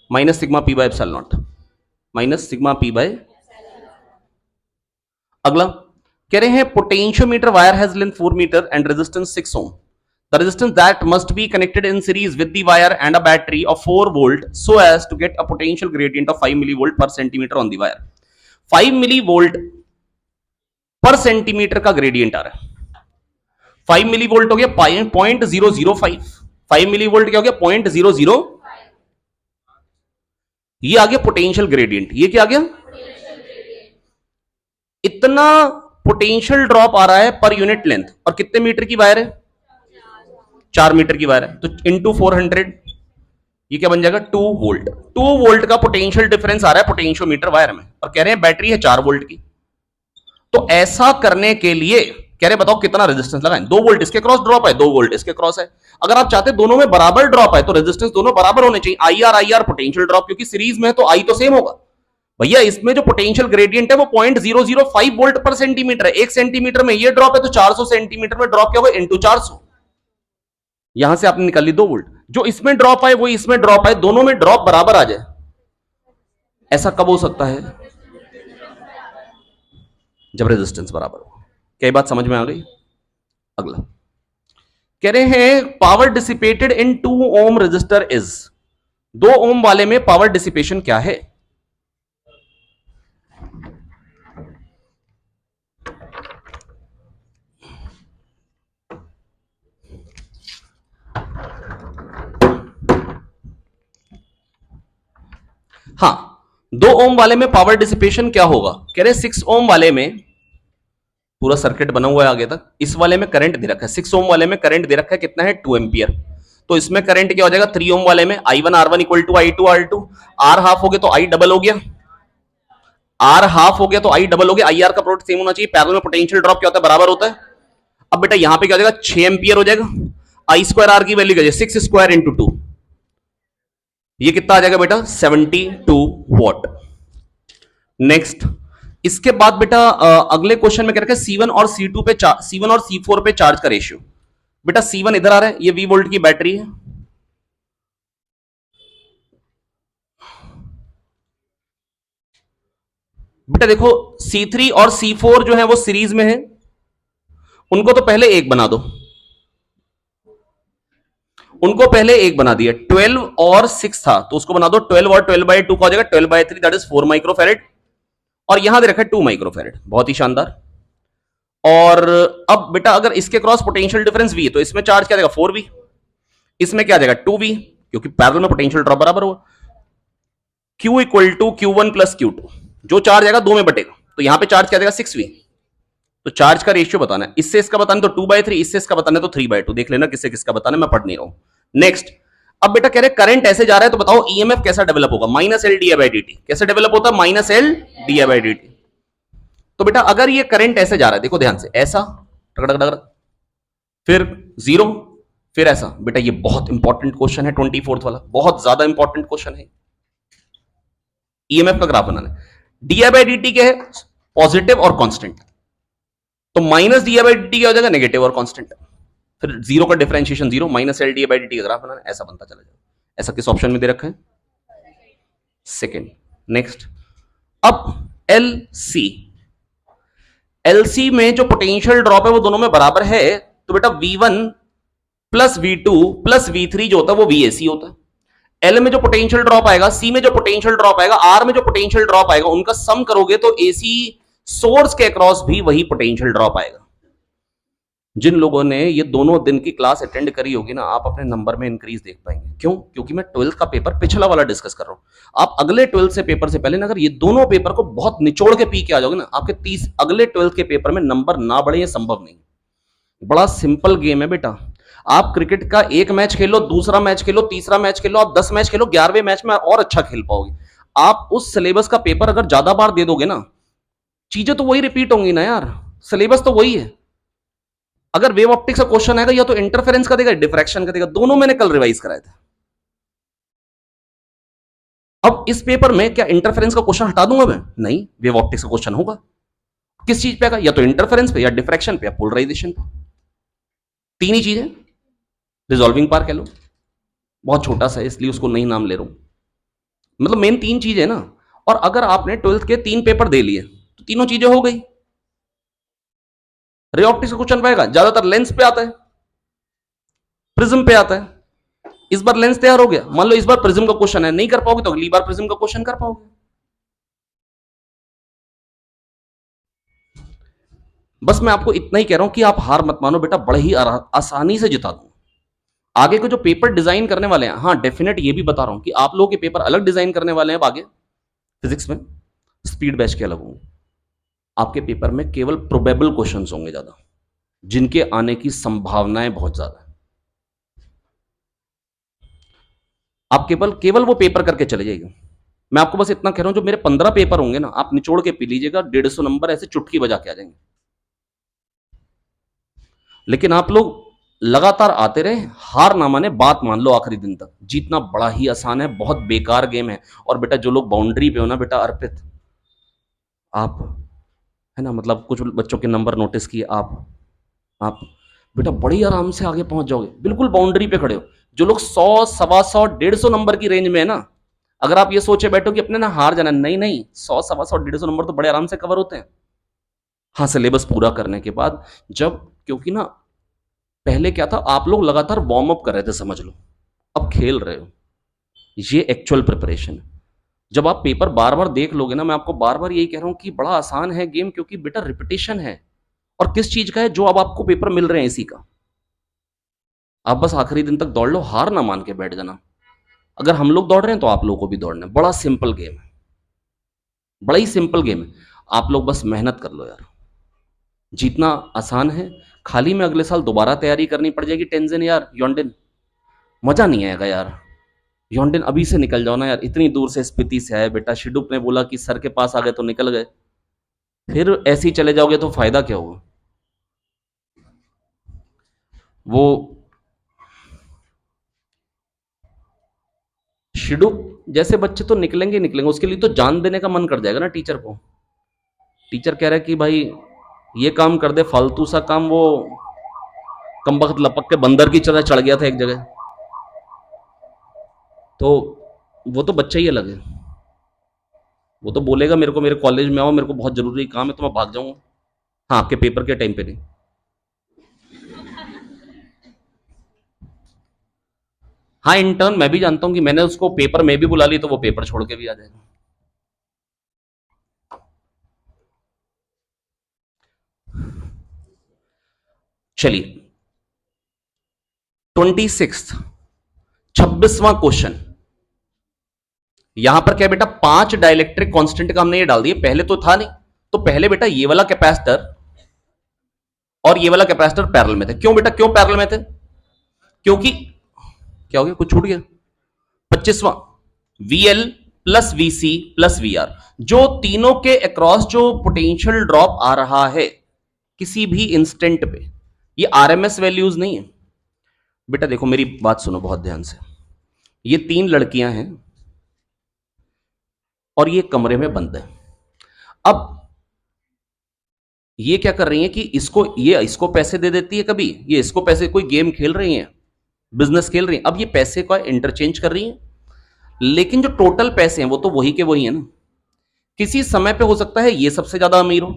minus sigma P by epsilon nought, minus sigma P by. अगला कह रहे हैं potentiometer wire has length 4 metre and resistance 6 ohm. The resistance that must be connected in series with the wire and a battery of 4 volt so as to get a potential gradient of 5 millivolt per centimeter on the wire. 5 millivolt पर सेंटीमीटर का ग्रेडियंट आ रहा है। 5 मिलीवोल्ट हो गया 0.005, 5 मिलीवोल्ट क्या हो गया 0.00, ये आ गया पोटेंशियल ग्रेडियंट। ये क्या आ गया, इतना पोटेंशियल ड्रॉप आ रहा है पर यूनिट लेंथ, और कितने मीटर की वायर है, 4 मीटर की वायर है, तो इंटू 400, ये क्या बन जाएगा 2 वोल्ट। 2 वोल्ट का पोटेंशियल डिफरेंस आ रहा है पोटेंशियोमीटर वायर में, और कह रहे हैं बैटरी है 4 वोल्ट की। तो ऐसा करने के लिए कह रहे बताओ कितना रेजिस्टेंस लगाएं, 2 वोल्ट इसके क्रॉस ड्रॉप है, 2 वोल्ट इसके क्रॉस है। अगर आप चाहते दोनों में बराबर ड्रॉप है तो रेजिस्टेंस दोनों बराबर होने चाहिए, आई आर पोटेंशियल ड्रॉप, क्योंकि सीरीज में है तो आई तो सेम होगा। भैया इसमें जो पोटेंशियल ग्रेडियंट है वो 0.005 वोल्ट पर सेंटीमीटर है, 1 सेंटीमीटर में ये ड्रॉप है तो 400 सेंटीमीटर में ड्रॉप क्या होगा, इंटू 400। यहां से आपने निकाल ली 2 वोल्ट, जो इसमें ड्रॉप है वो इसमें ड्रॉप है, दोनों में ड्रॉप बराबर आ जाए। ऐसा कब हो सकता है, जब रेजिस्टेंस बराबर हो। क्या बात समझ में आ गई। अगला कह रहे हैं power dissipated in 2 ohm resistor is, 2 ohm वाले में पावर डिसिपेशन क्या है। हाँ 2 ओम वाले में पावर डिसिपेशन क्या होगा, कह रहे 6 ओम वाले में पूरा सर्किट बना हुआ है आगे तक, इस वाले में करंट दे रखा है, 6 ओम वाले में करंट दे रखा है कितना है 2 एंपियर, तो इसमें करंट क्या हो जाएगा 3 ओम वाले में I1 R1 equal to I2 R2, R half हो गया तो I डबल हो गया, R हाफ हो गया तो I डबल हो गया, IR का प्रोडक्ट सेम होना चाहिए, पैरेलल में पोटेंशियल ड्रॉप क्या होता है बराबर होता है। अब बेटा यहां पे क्या हो जाएगा 6 एंपियर हो जाएगा, I स्क्वायर R की वैल्यू क्या है 6 स्क्वायर इंटू 2, ये कितना आ जाएगा बेटा 72 वॉट। नेक्स्ट इसके बाद बेटा अगले क्वेश्चन में क्या रखा है C1 और C2 पे C1 और C4 पे चार्ज का रेशियो। बेटा C1 इधर आ रहा है, ये 20 वोल्ट की बैटरी है, बेटा देखो C3 और C4 जो है वो सीरीज में है, उनको तो पहले एक बना दो, उनको पहले एक बना दिया, 12 और 6 था तो उसको बना दो 12 और 12/2 का हो जाएगा 12/3 दैट इज 4 माइक्रोफैरेड, और यहां दे रखा है 2 माइक्रोफैरेड, बहुत ही शानदार। और अब बेटा अगर इसके क्रॉस पोटेंशियल डिफरेंस V है तो इसमें चार्ज क्या देगा 4V, इसमें क्या देगा 2V, क्योंकि पैरेलल में पोटेंशियल ड्रॉप बराबर होगा। Q equal to Q1 plus Q2, जो चार्ज आएगा दो में बटेगा, तो यहां पे चार्ज क्या देगा 6V। तो चार्ज का रेशियो बताना है, इससे इसका बताना तो 2/3, इससे इसका बताना है तो 3/2। देख लेना किससे किसका बताना है, मैं पढ़ नहीं रहा हूं। नेक्स्ट, अब बेटा कह रहे करंट ऐसे जा रहा है तो बताओ ईएमएफ कैसा डेवलप होगा, minus L D by D T. कैसे डेवलप होता है, minus L D by D T. तो बेटा अगर ये करंट ऐसे जा रहा है, देखो ध्यान से, ऐसा फिर जीरो, फिर ऐसा। बेटा ये बहुत इंपॉर्टेंट क्वेश्चन है, 24th वाला, बहुत ज्यादा इंपॉर्टेंट क्वेश्चन है। ईएमएफ का ग्राफ बनाना है। डी बाई डी टी क्या है, पॉजिटिव और कांस्टेंट, तो minus D by D T क्या हो जाएगा, नेगेटिव और कांस्टेंट। फिर जीरो का differentiation zero, minus L D by D T का ग्राफ बनाना, ऐसा बनता चला जाएगा। ऐसा किस ऑप्शन में दे रखा है, सेकेंड। नेक्स्ट, अब एल सी, एलसी में जो पोटेंशियल ड्रॉप है वो दोनों में बराबर है, तो बेटा V1 plus V2 plus V3 जो होता है वो VAC होता है। एल में जो पोटेंशियल ड्रॉप आएगा, सी में जो पोटेंशियल ड्रॉप आएगा, आर में जो पोटेंशियल ड्रॉप आएगा, उनका सम करोगे तो एसी सोर्स के अक्रॉस भी वही पोटेंशियल ड्रॉप आएगा। जिन लोगों ने ये दोनों दिन की क्लास अटेंड करी होगी ना, आप अपने नंबर में इंक्रीज देख पाएंगे। क्यों? क्योंकि मैं 12th का पेपर पिछला वाला डिस्कस कर रहा हूं। आप अगले 12th से पेपर से पहले ना अगर ये दोनों पेपर को बहुत निचोड़ के पी के आ जाओगे ना, आपके 30 अगले 12th के पेपर में नंबर ना बढ़े, ये संभव नहीं। बड़ा सिंपल गेम है बेटा। आप क्रिकेट का एक मैच खेलो, दूसरा मैच खेलो, तीसरा मैच खेलो, आप 10 मैच खेलो, 11वें मैच में और अच्छा खेल पाओगे। आप उस सिलेबस का पेपर अगर ज्यादा बार दे दोगे ना, चीजें तो वही रिपीट होंगी ना यार, सिलेबस तो वही है। अगर वेव ऑप्टिक्स का क्वेश्चन आएगा या तो इंटरफेरेंस का देगा, डिफ्रैक्शन का देगा, दोनों मैंने कल रिवाइज कराए थे। अब इस पेपर में क्या इंटरफेरेंस का क्वेश्चन हटा दूंगा मैं? नहीं, वेव ऑप्टिक्स का क्वेश्चन होगा। किस चीज पे आएगा, या तो इंटरफेरेंस पे, या डिफ्रैक्शन पे, या पोलराइजेशन पे। तीन ही चीजें। रिजॉल्विंग पावर कह लो, बहुत छोटा सा है इसलिए उसको नहीं नाम ले रहा हूं, मतलब मेन तीन चीजें ना। और अगर आपने 12th के 3 पेपर दे लिए तो तीनों चीजें हो गई। रे ऑप्टिक्स का क्वेश्चन पाएगा, ज्यादातर लेंस पे आता है, प्रिज्म पे आता है। इस बार लेंस तैयार हो गया, मान लो इस बार प्रिज्म का क्वेश्चन है, नहीं कर पाओगे तो अगली बार प्रिज्म का क्वेश्चन कर पाओगे। बस मैं आपको इतना ही कह रहा हूं कि आप हार मत मानो बेटा, बड़े ही आसानी से जिता दूं। आगे को जो पेपर डिजाइन करने वाले हैं, हाँ डेफिनेट ये भी बता रहा हूं कि आप लोगों के पेपर अलग डिजाइन करने वाले हैं। अब आगे फिजिक्स में स्पीड बैच के अलग होंगे। आपके पेपर में केवल प्रोबेबल क्वेश्चंस होंगे ज्यादा, जिनके आने की संभावनाएं बहुत ज्यादा है। आप केवल केवल वो पेपर करके चले जाइए। मैं आपको बस इतना कह रहा हूं, जो मेरे 15 पेपर होंगे ना, आप निचोड़ के पी लीजिएगा, 150 नंबर ऐसे चुटकी बजा के आ जाएंगे। लेकिन आप लोग लगातार आते रहे, हार ना माने, बात मान लो आखिरी दिन तक। जीतना बड़ा ही आसान है, बहुत बेकार गेम है। और बेटा जो लोग बाउंड्री पे हो ना बेटा, अर्पित आप, है ना, मतलब कुछ बच्चों के नंबर नोटिस किए आप बेटा बड़ी आराम से आगे पहुंच जाओगे, बिल्कुल बाउंड्री पे खड़े हो। जो लोग 100, 125, 150 नंबर की रेंज में है ना, अगर आप ये सोचे बैठो कि अपने ना हार जाना, नहीं नहीं, 100, 125, 150 नंबर तो बड़े आराम से कवर होते हैं। हाँ, सिलेबस पूरा करने के बाद, जब, क्योंकि ना पहले क्या था, आप लोग लगातार वार्म अप कर रहे थे, समझ लो, अब खेल रहे हो। ये एक्चुअल प्रिपरेशन है। जब आप पेपर बार बार देख लोगे ना, मैं आपको बार बार यही कह रहा हूं कि बड़ा आसान है गेम, क्योंकि बेटा रिपीटेशन है। और किस चीज का है, जो अब आपको पेपर मिल रहे हैं इसी का। आप बस आखिरी दिन तक दौड़ लो, हार ना मान के बैठ जाना। अगर हम लोग दौड़ रहे हैं तो आप लोगों को भी दौड़ना है। बड़ा सिंपल गेम है, बड़ा ही सिंपल गेम है। आप लोग बस मेहनत कर लो यार, जीतना आसान है। खाली में अगले साल दोबारा तैयारी करनी पड़ जाएगी, टेंशन यार, योंडिन मजा नहीं आएगा यार। योंडिन अभी से निकल जाओ ना यार, इतनी दूर से स्पीति से आए बेटा, शिडुप ने बोला कि सर के पास आ गए तो निकल गए, फिर ऐसे ही चले जाओगे तो फायदा क्या होगा। वो शिडुप जैसे बच्चे तो निकलेंगे निकलेंगे, उसके लिए तो जान देने का मन कर जाएगा ना टीचर को। टीचर कह रहा है कि भाई ये काम कर दे, फालतू सा काम। वो कमबख्त लपक के बंदर की तरह चढ़ गया था एक जगह, तो वो तो बच्चा ही अलग है। वो तो बोलेगा मेरे को, मेरे कॉलेज में आओ, मेरे को बहुत जरूरी काम है, तो मैं भाग जाऊंगा। हाँ, आपके पेपर के टाइम पे नहीं। हाँ, इंटर्न मैं भी जानता हूं कि मैंने उसको पेपर में भी बुला ली तो वो पेपर छोड़ के भी आ जाएगा। चलिए, 26वां क्वेश्चन, यहां पर क्या बेटा, 5 डाइलेक्ट्रिक कांस्टेंट का हमने ये डाल दिए, पहले तो था नहीं। तो पहले बेटा ये वाला कैपेसिटर और ये वाला कैपेसिटर पैरेलल में थे। क्यों बेटा, क्यों पैरेलल में थे? क्योंकि क्या हो गया, कुछ छूट गया? 25वां, VL plus VC plus VR, जो तीनों के अक्रॉस जो पोटेंशियल ड्रॉप आ रहा है किसी भी इंस्टेंट पे, ये RMS वैल्यूज नहीं है बेटा। देखो मेरी बात सुनो बहुत ध्यान से, ये 3 लड़कियां हैं और ये कमरे में बंद है। अब ये क्या कर रही है कि इसको पैसे दे देती है, कभी ये इसको पैसे, कोई गेम खेल रही है, बिजनेस खेल रही है, अब ये पैसे का इंटरचेंज कर रही है, लेकिन जो टोटल पैसे हैं वो तो वही के वही है ना। किसी समय पे हो सकता है ये सबसे ज्यादा अमीर हो,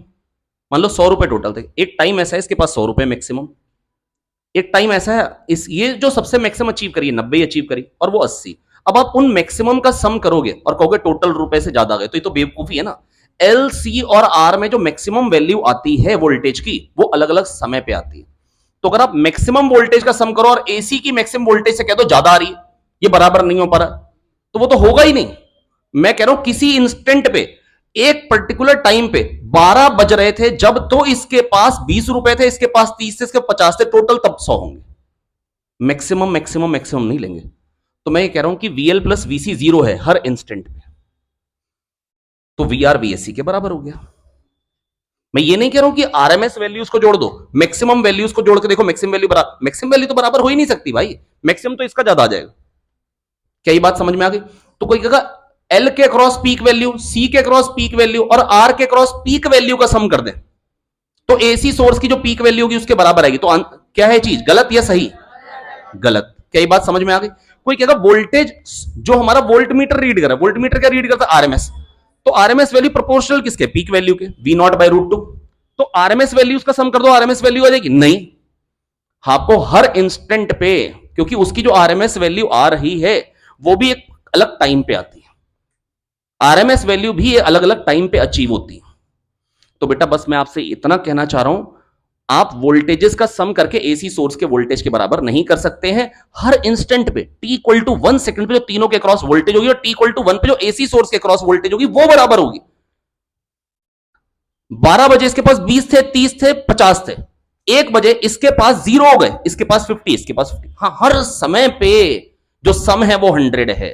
मान लो 100 रुपए टोटल थे, एक टाइम ऐसा है इसके पास 100 रुपए मैक्सिमम, एक टाइम ऐसा है ये जो सबसे मैक्सिमम अचीव करी 90 अचीव करी और वो 80। अब आप उन मैक्सिमम का सम करोगे और कहोगे टोटल रुपए से ज्यादा गए, तो ये तो बेवकूफी है ना। एल, सी और आर में जो मैक्सिमम वैल्यू आती है वोल्टेज की, वो अलग अलग समय पे आती है। तो अगर आप मैक्सिमम वोल्टेज का सम करो और एसी की मैक्सिमम वोल्टेज से कह दो ज्यादा आ रही है, ये बराबर नहीं हो पा रहा, तो वो तो होगा ही नहीं। मैं कह रहा हूं किसी इंस्टेंट पे, एक पर्टिकुलर टाइम पे 12 बज रहे थे जब, तो इसके पास 20 रुपए थे, इसके पास 30 थे, इसके 50 थे, टोटल तब 100 होंगे। मैक्सिमम मैक्सिमम मैक्सिमम नहीं लेंगे। तो मैं ये कह रहा हूं कि VL प्लस VC 0 है हर इंस्टेंट पे, तो VR VSC के बराबर हो गया। मैं ये नहीं कह रहा हूं कि आरएमएस वैल्यूज को जोड़ दो, मैक्सिमम वैल्यूज को जोड़ के देखो, मैक्सिमम वैल्यू तो बराबर हो ही नहीं सकती भाई, मैक्सिमम तो इसका ज्यादा आ जाएगा। क्या ये बात समझ में आ गई? तो कोई कहेगा एल के क्रॉस पीक वैल्यू, सी के क्रॉस पीक वैल्यू और आर के क्रॉस पीक वैल्यू का सम कर दे, तो एसी सोर्स की जो पीक वैल्यू होगी उसके बराबर आएगी। तो क्या है चीज, गलत या सही? गलत। क्या ये बात समझ में आ गई? कोई कहेगा वोल्टेज जो हमारा वोल्ट मीटर रीड कर रहा है, वोल्ट मीटर क्या रीड करता है? आरएमएस। तो आरएमएस वैल्यू प्रोपोर्शनल किसके? पीक वैल्यू के, V0/√2। तो आरएमएस वैल्यूज का सम कर दो, आरएमएस वैल्यू आ जाएगी? नहीं, आपको हर इंस्टेंट पे, क्योंकि उसकी जो आरएमएस वैल्यू आ रही है वो भी एक अलग टाइम पे आती है, आरएमएस वैल्यू भी अलग अलग टाइम पे अचीव होती है। तो बेटा बस मैं आपसे इतना कहना चाह रहा हूं, आप वोल्टेजेस का सम करके एसी सोर्स के वोल्टेज के बराबर नहीं कर सकते हैं हर इंस्टेंट पे। t=1 सेकंड पे जो तीनों के क्रॉस वोल्टेज होगी और t=1 पे जो एसी सोर्स के क्रॉस वोल्टेज होगी वो बराबर होगी। 12 बजे इसके पास 20 थे, 30 थे, 50 थे, 1 बजे इसके पास 0 हो गए, इसके पास 50, इसके पास 50। हाँ, हर समय पे जो सम है वो 100 है,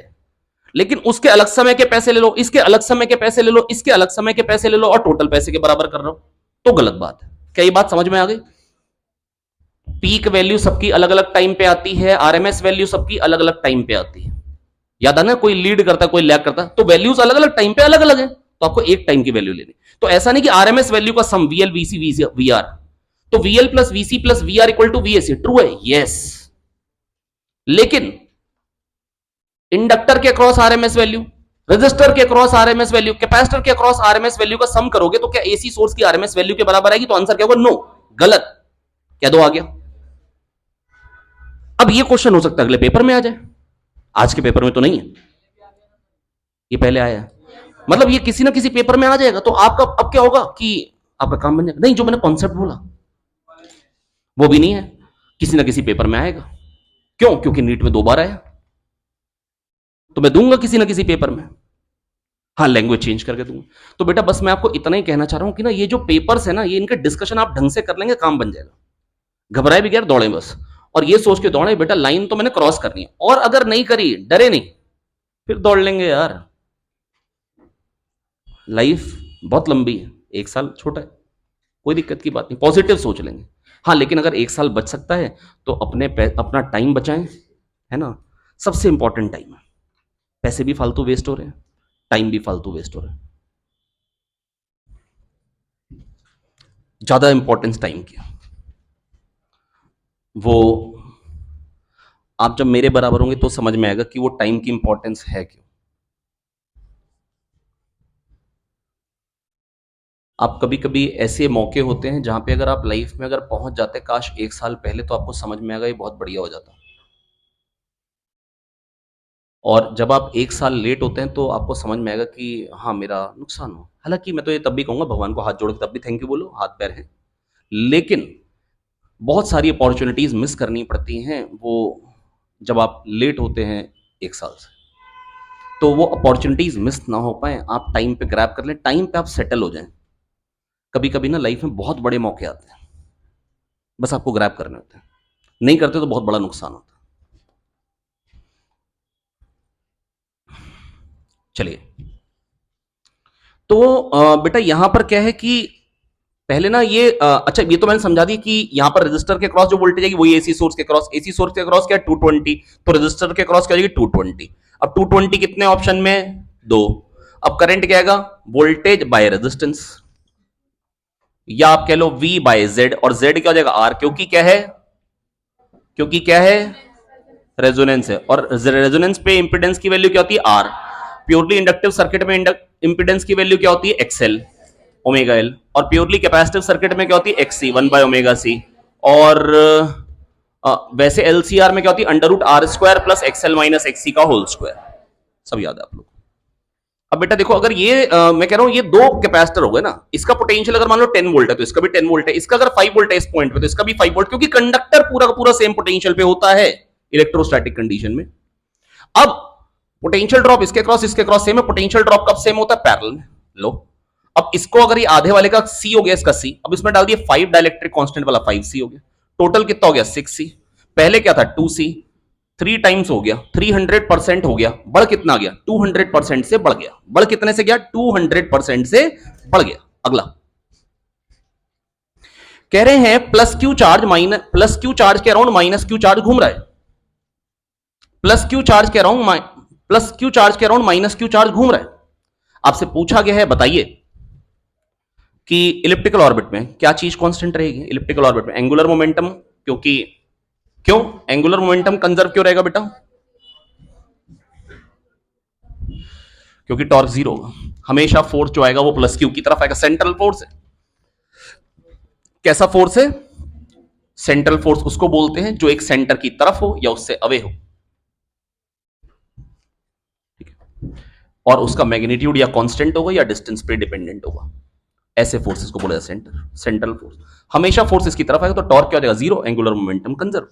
लेकिन उसके अलग समय के पैसे ले लो, इसके अलग समय के पैसे ले लो, इसके अलग समय के पैसे ले लो और टोटल पैसे के बराबर कर रहे हो, तो गलत बात है। क्या ये बात समझ में आ गई? पीक वैल्यू सबकी अलग अलग टाइम पे आती है, आरएमएस वैल्यू सबकी अलग अलग टाइम पे आती है। याद है ना, कोई लीड करता है कोई लैग करता है, तो वैल्यूज अलग अलग टाइम पे अलग अलग है, तो आपको एक टाइम की वैल्यू लेनी। तो ऐसा नहीं कि आरएमएस वैल्यू का सम VL VC VR, तो VL plus VC plus VR equal to VSC, true है? यस। लेकिन इंडक्टर के क्रॉस आरएमएस वैल्यू, रजिस्टर के क्रॉस आरएमएस वैल्यू, कैपेसिटर के क्रॉस आरएमएस वैल्यू का सम करोगे तो क्या एसी सोर्स की आरएमएस वैल्यू के बराबर आएगी? तो आंसर क्या होगा? नो, गलत। क्या दो आ गया? अब ये क्वेश्चन हो सकता है अगले पेपर में आ जाए, आज के पेपर में तो नहीं है, ये पहले आया है, मतलब ये किसी ना किसी पेपर में आ जाएगा। तो आपका अब क्या होगा कि आपका काम बन जाएगा। नहीं, जो मैंने कॉन्सेप्ट बोला वो भी नहीं है, किसी ना किसी पेपर में आएगा। क्यों? क्योंकि नीट में 2 बार आया, तो मैं दूंगा किसी ना किसी पेपर में। हाँ, लैंग्वेज चेंज करके दूंगा। तो बेटा बस मैं आपको इतना ही कहना चाह रहा हूं कि ना ये जो पेपर्स है ना, ये इनका डिस्कशन आप ढंग से कर लेंगे, काम बन जाएगा। घबराए बगैर दौड़े बस, और ये सोच के दौड़े बेटा लाइन तो मैंने क्रॉस करनी है, और अगर नहीं करी डरे नहीं, फिर दौड़ लेंगे यार। लाइफ बहुत लंबी है, 1 साल छोटा है, कोई दिक्कत की बात नहीं, पॉजिटिव सोच लेंगे। हाँ, लेकिन अगर 1 साल बच सकता है तो अपना टाइम बचाएं, है ना, सबसे इंपॉर्टेंट टाइम है। पैसे भी फालतू वेस्ट हो रहे हैं, टाइम भी फालतू वेस्ट हो रहा है, ज्यादा इंपॉर्टेंस टाइम की। वो आप जब मेरे बराबर होंगे तो समझ में आएगा कि वो टाइम की इंपॉर्टेंस है क्यों। आप कभी कभी ऐसे मौके होते हैं जहां पे अगर आप लाइफ में अगर पहुंच जाते काश 1 साल पहले, तो आपको समझ में आएगा ये बहुत बढ़िया हो जाता। और जब आप 1 साल लेट होते हैं तो आपको समझ में आएगा कि हाँ मेरा नुकसान हो। हालांकि मैं तो ये तब भी कहूंगा भगवान को हाथ जोड़ के तब भी थैंक यू बोलो, हाथ पैर हैं, लेकिन बहुत सारी अपॉर्चुनिटीज मिस करनी पड़ती हैं वो जब आप लेट होते हैं 1 साल से। तो वो अपॉर्चुनिटीज मिस ना हो पाए, आप टाइम पे ग्रैब कर लें, टाइम पे आप सेटल हो जाएं। कभी कभी ना लाइफ में बहुत बड़े मौके आते हैं, बस आपको ग्रैब करने होते हैं, नहीं करते तो बहुत बड़ा नुकसान होता है। चलिए, तो बेटा यहां पर क्या है कि पहले ना ये अच्छा, ये तो मैंने समझा दी कि यहां पर रजिस्टर के क्रॉस जो वोल्टेज आएगी वही एसी सोर्स के क्रॉस, एसी सोर्स के क्रॉस क्या है 220, तो रजिस्टर के क्रॉस क्या हो जाएगी 220। अब 220 कितने ऑप्शन में, दो। अब करंट क्या आएगा, वोल्टेज बाय रेजिस्टेंस, या आप कह लो V बाय Z, और Z क्या हो जाएगा R, क्योंकि क्या है, क्योंकि क्या है, रेजोनेंस है, और रेजोनेंस पे इंपेडेंस की वैल्यू क्या होती है R। प्योरली इंडक्टिव सर्किट में इंपेडेंस की वैल्यू क्या होती है XL ओमेगा L, और प्योरली कैपेसिटिव सर्किट में क्या होती है XC 1 बाय ओमेगा C, और वैसे LCR में क्या होती है under root R square plus XL minus XC का होल स्क्वायर। सब याद है आप लोग। अब बेटा देखो, अगर ये मैं कह रहा हूं ये दो कैपेसिटर हो गए ना, इसका पोटेंशियल अगर मान लो 10 वोल्ट है तो इसका भी 10 वोल्ट है, इसका अगर 5 वोल्ट है इस पॉइंट पे तो इसका भी 5 वोल्ट, क्योंकि कंडक्टर पूरा का पूरा सेम पोटेंशियल पे होता है इलेक्ट्रोस्टैटिक कंडीशन में। अब पोटेंशियल ड्रॉप इसके क्रॉस सेम है, पोटेंशियल ड्रॉप कब सेम होता है, पैरेलल में। लो, अब इसको अगर ये आधे वाले का C हो गया, इसका C, अब इसमें डाल दिया 5 डाइलेक्ट्रिक कांस्टेंट वाला 5C हो गया, टोटल कितना हो गया 6C। पहले क्या था 2C, 3 टाइम्स हो गया, 300% हो गया, बढ़ कितना गया 200% से बढ़ गया, बढ़ कितने से गया 200% से बढ़ गया। अगला कह रहे हैं प्लस क्यू चार्ज के अराउंड माइनस क्यू चार्ज घूम रहा है, प्लस क्यू चार्ज के अराउंड माइनस क्यू चार्ज घूम रहा है। आपसे पूछा गया है बताइए कि इलिप्टिकल ऑर्बिट में क्या चीज कांस्टेंट रहेगी, इलिप्टिकल ऑर्बिट में एंगुलर मोमेंटम, क्योंकि क्यों एंगुलर मोमेंटम कंजर्व क्यों रहेगा बेटा, क्योंकि टॉर्क जीरो होगा, हमेशा फोर्स जो आएगा वो प्लस क्यू की तरफ आएगा, सेंट्रल फोर्स है। कैसा फोर्स है, सेंट्रल फोर्स उसको बोलते हैं जो एक सेंटर की तरफ हो या उससे अवे हो, ठीक है, और उसका मैग्नीट्यूड या कांस्टेंट होगा या डिस्टेंस पे डिपेंडेंट होगा, ऐसे फोर्सेस को बोला जाता है सेंट्रल फोर्स। हमेशा फोर्स इसकी तरफ आएगा तो टॉर्क क्या हो जाएगा जीरो, एंगुलर मोमेंटम कंजर्व।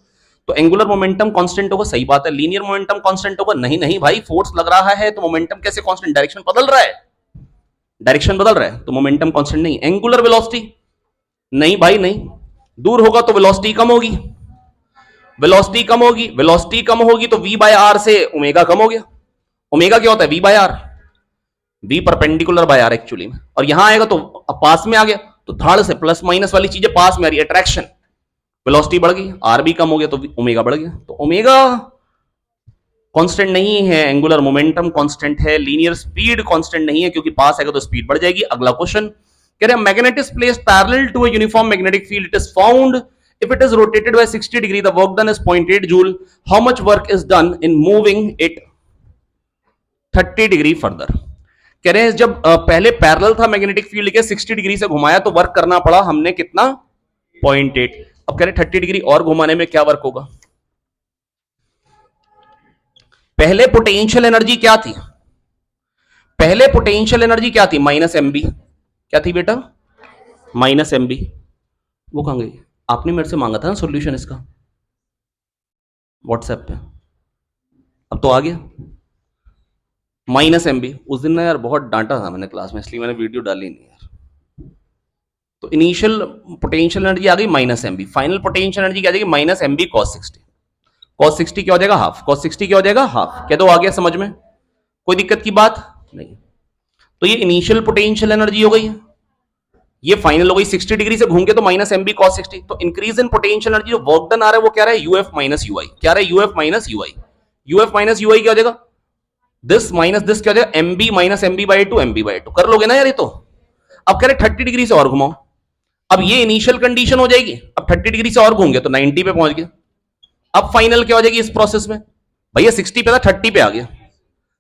तो एंगुलर मोमेंटम कांस्टेंट होगा, सही बात है। लीनियर मोमेंटम कांस्टेंट होगा, नहीं नहीं भाई, फोर्स लग रहा है तो मोमेंटम कैसे कांस्टेंट, डायरेक्शन बदल रहा है, डायरेक्शन बदल रहा है तो मोमेंटम कांस्टेंट नहीं। एंगुलर वेलोसिटी, नहीं भाई नहीं, दूर होगा तो वेलोसिटी कम होगी, वेलोसिटी कम होगी, वेलोसिटी कम होगी तो v बाय आर से ओमेगा कम हो गया। ओमेगा क्या होता है v by R, v perpendicular by R actually में, और यहां आएगा तो पास में आ गया तो धाड़ से प्लस माइनस वाली चीजें पास में आ रही, अट्रैक्शन, वेलोसिटी बढ़ गई, आर भी कम हो गया तो ओमेगा बढ़ गया। तो ओमेगा कांस्टेंट नहीं है, एंगुलर मोमेंटम कांस्टेंट है, लीनियर स्पीड कांस्टेंट नहीं है, क्योंकि पास आएगा तो स्पीड बढ़ जाएगी। अगला क्वेश्चन कह रहे हैं magnet is placed parallel to a uniform magnetic field, it is found if it is rotated by 60 degree the work done is 0.8 joule, how much work is done in moving it 30 degree further. कह रहे हैं जब पहले पैरेलल था मैग्नेटिक फील्ड के, 60 डिग्री से घुमाया तो वर्क करना पड़ा हमने कितना 0.8। अब कह रहे 30 डिग्री और घुमाने में क्या वर्क होगा। पहले पोटेंशियल एनर्जी क्या थी, पहले पोटेंशियल एनर्जी क्या थी, माइनस एमबी, क्या थी बेटा माइनस एमबी, वो कहां गई, आपने मेरे से मांगा था ना सॉल्यूशन इसका व्हाट्सएप पे, अब तो आ गया माइनस एमबी। उस दिन ना यार बहुत डांटा था मैंने क्लास में, इसलिए मैंने वीडियो डाली नहीं यार। तो इनिशियल पोटेंशियल एनर्जी आ गई minus MB, final potential energy क्या आ जाएगी माइनस एमबी कॉस 60, कॉस 60 क्या हो जाएगा हाफ, कॉस 60 क्या हो जाएगा हाफ, क्या तो आ गया समझ में, कोई दिक्कत की बात नहीं। तो ये इनिशियल पोटेंशियल एनर्जी हो गई, ये फाइनल हो गई, 60 डिग्री से घूम के तो माइनस एमबी कॉस 60। तो इंक्रीज इन पोटेंशियल एनर्जी जो वर्क डन आ रहा है वो क्या रहा है यूएफ माइनस यूआई, क्या रहा है UF minus UI, UF minus UI क्या हो जाएगा, दिस माइनस दिस क्या हो जाएगा MB minus MB by two, MB by two, कर लोगे ना यार ये तो। अब कह रहे 30 डिग्री से और घुमाओ, अब ये इनिशियल कंडीशन हो जाएगी, अब 30 डिग्री से और घूम गए तो 90 पे पहुंच गए। अब फाइनल क्या हो जाएगी इस प्रोसेस में, भैया 60 पे था 30 पे आ गया,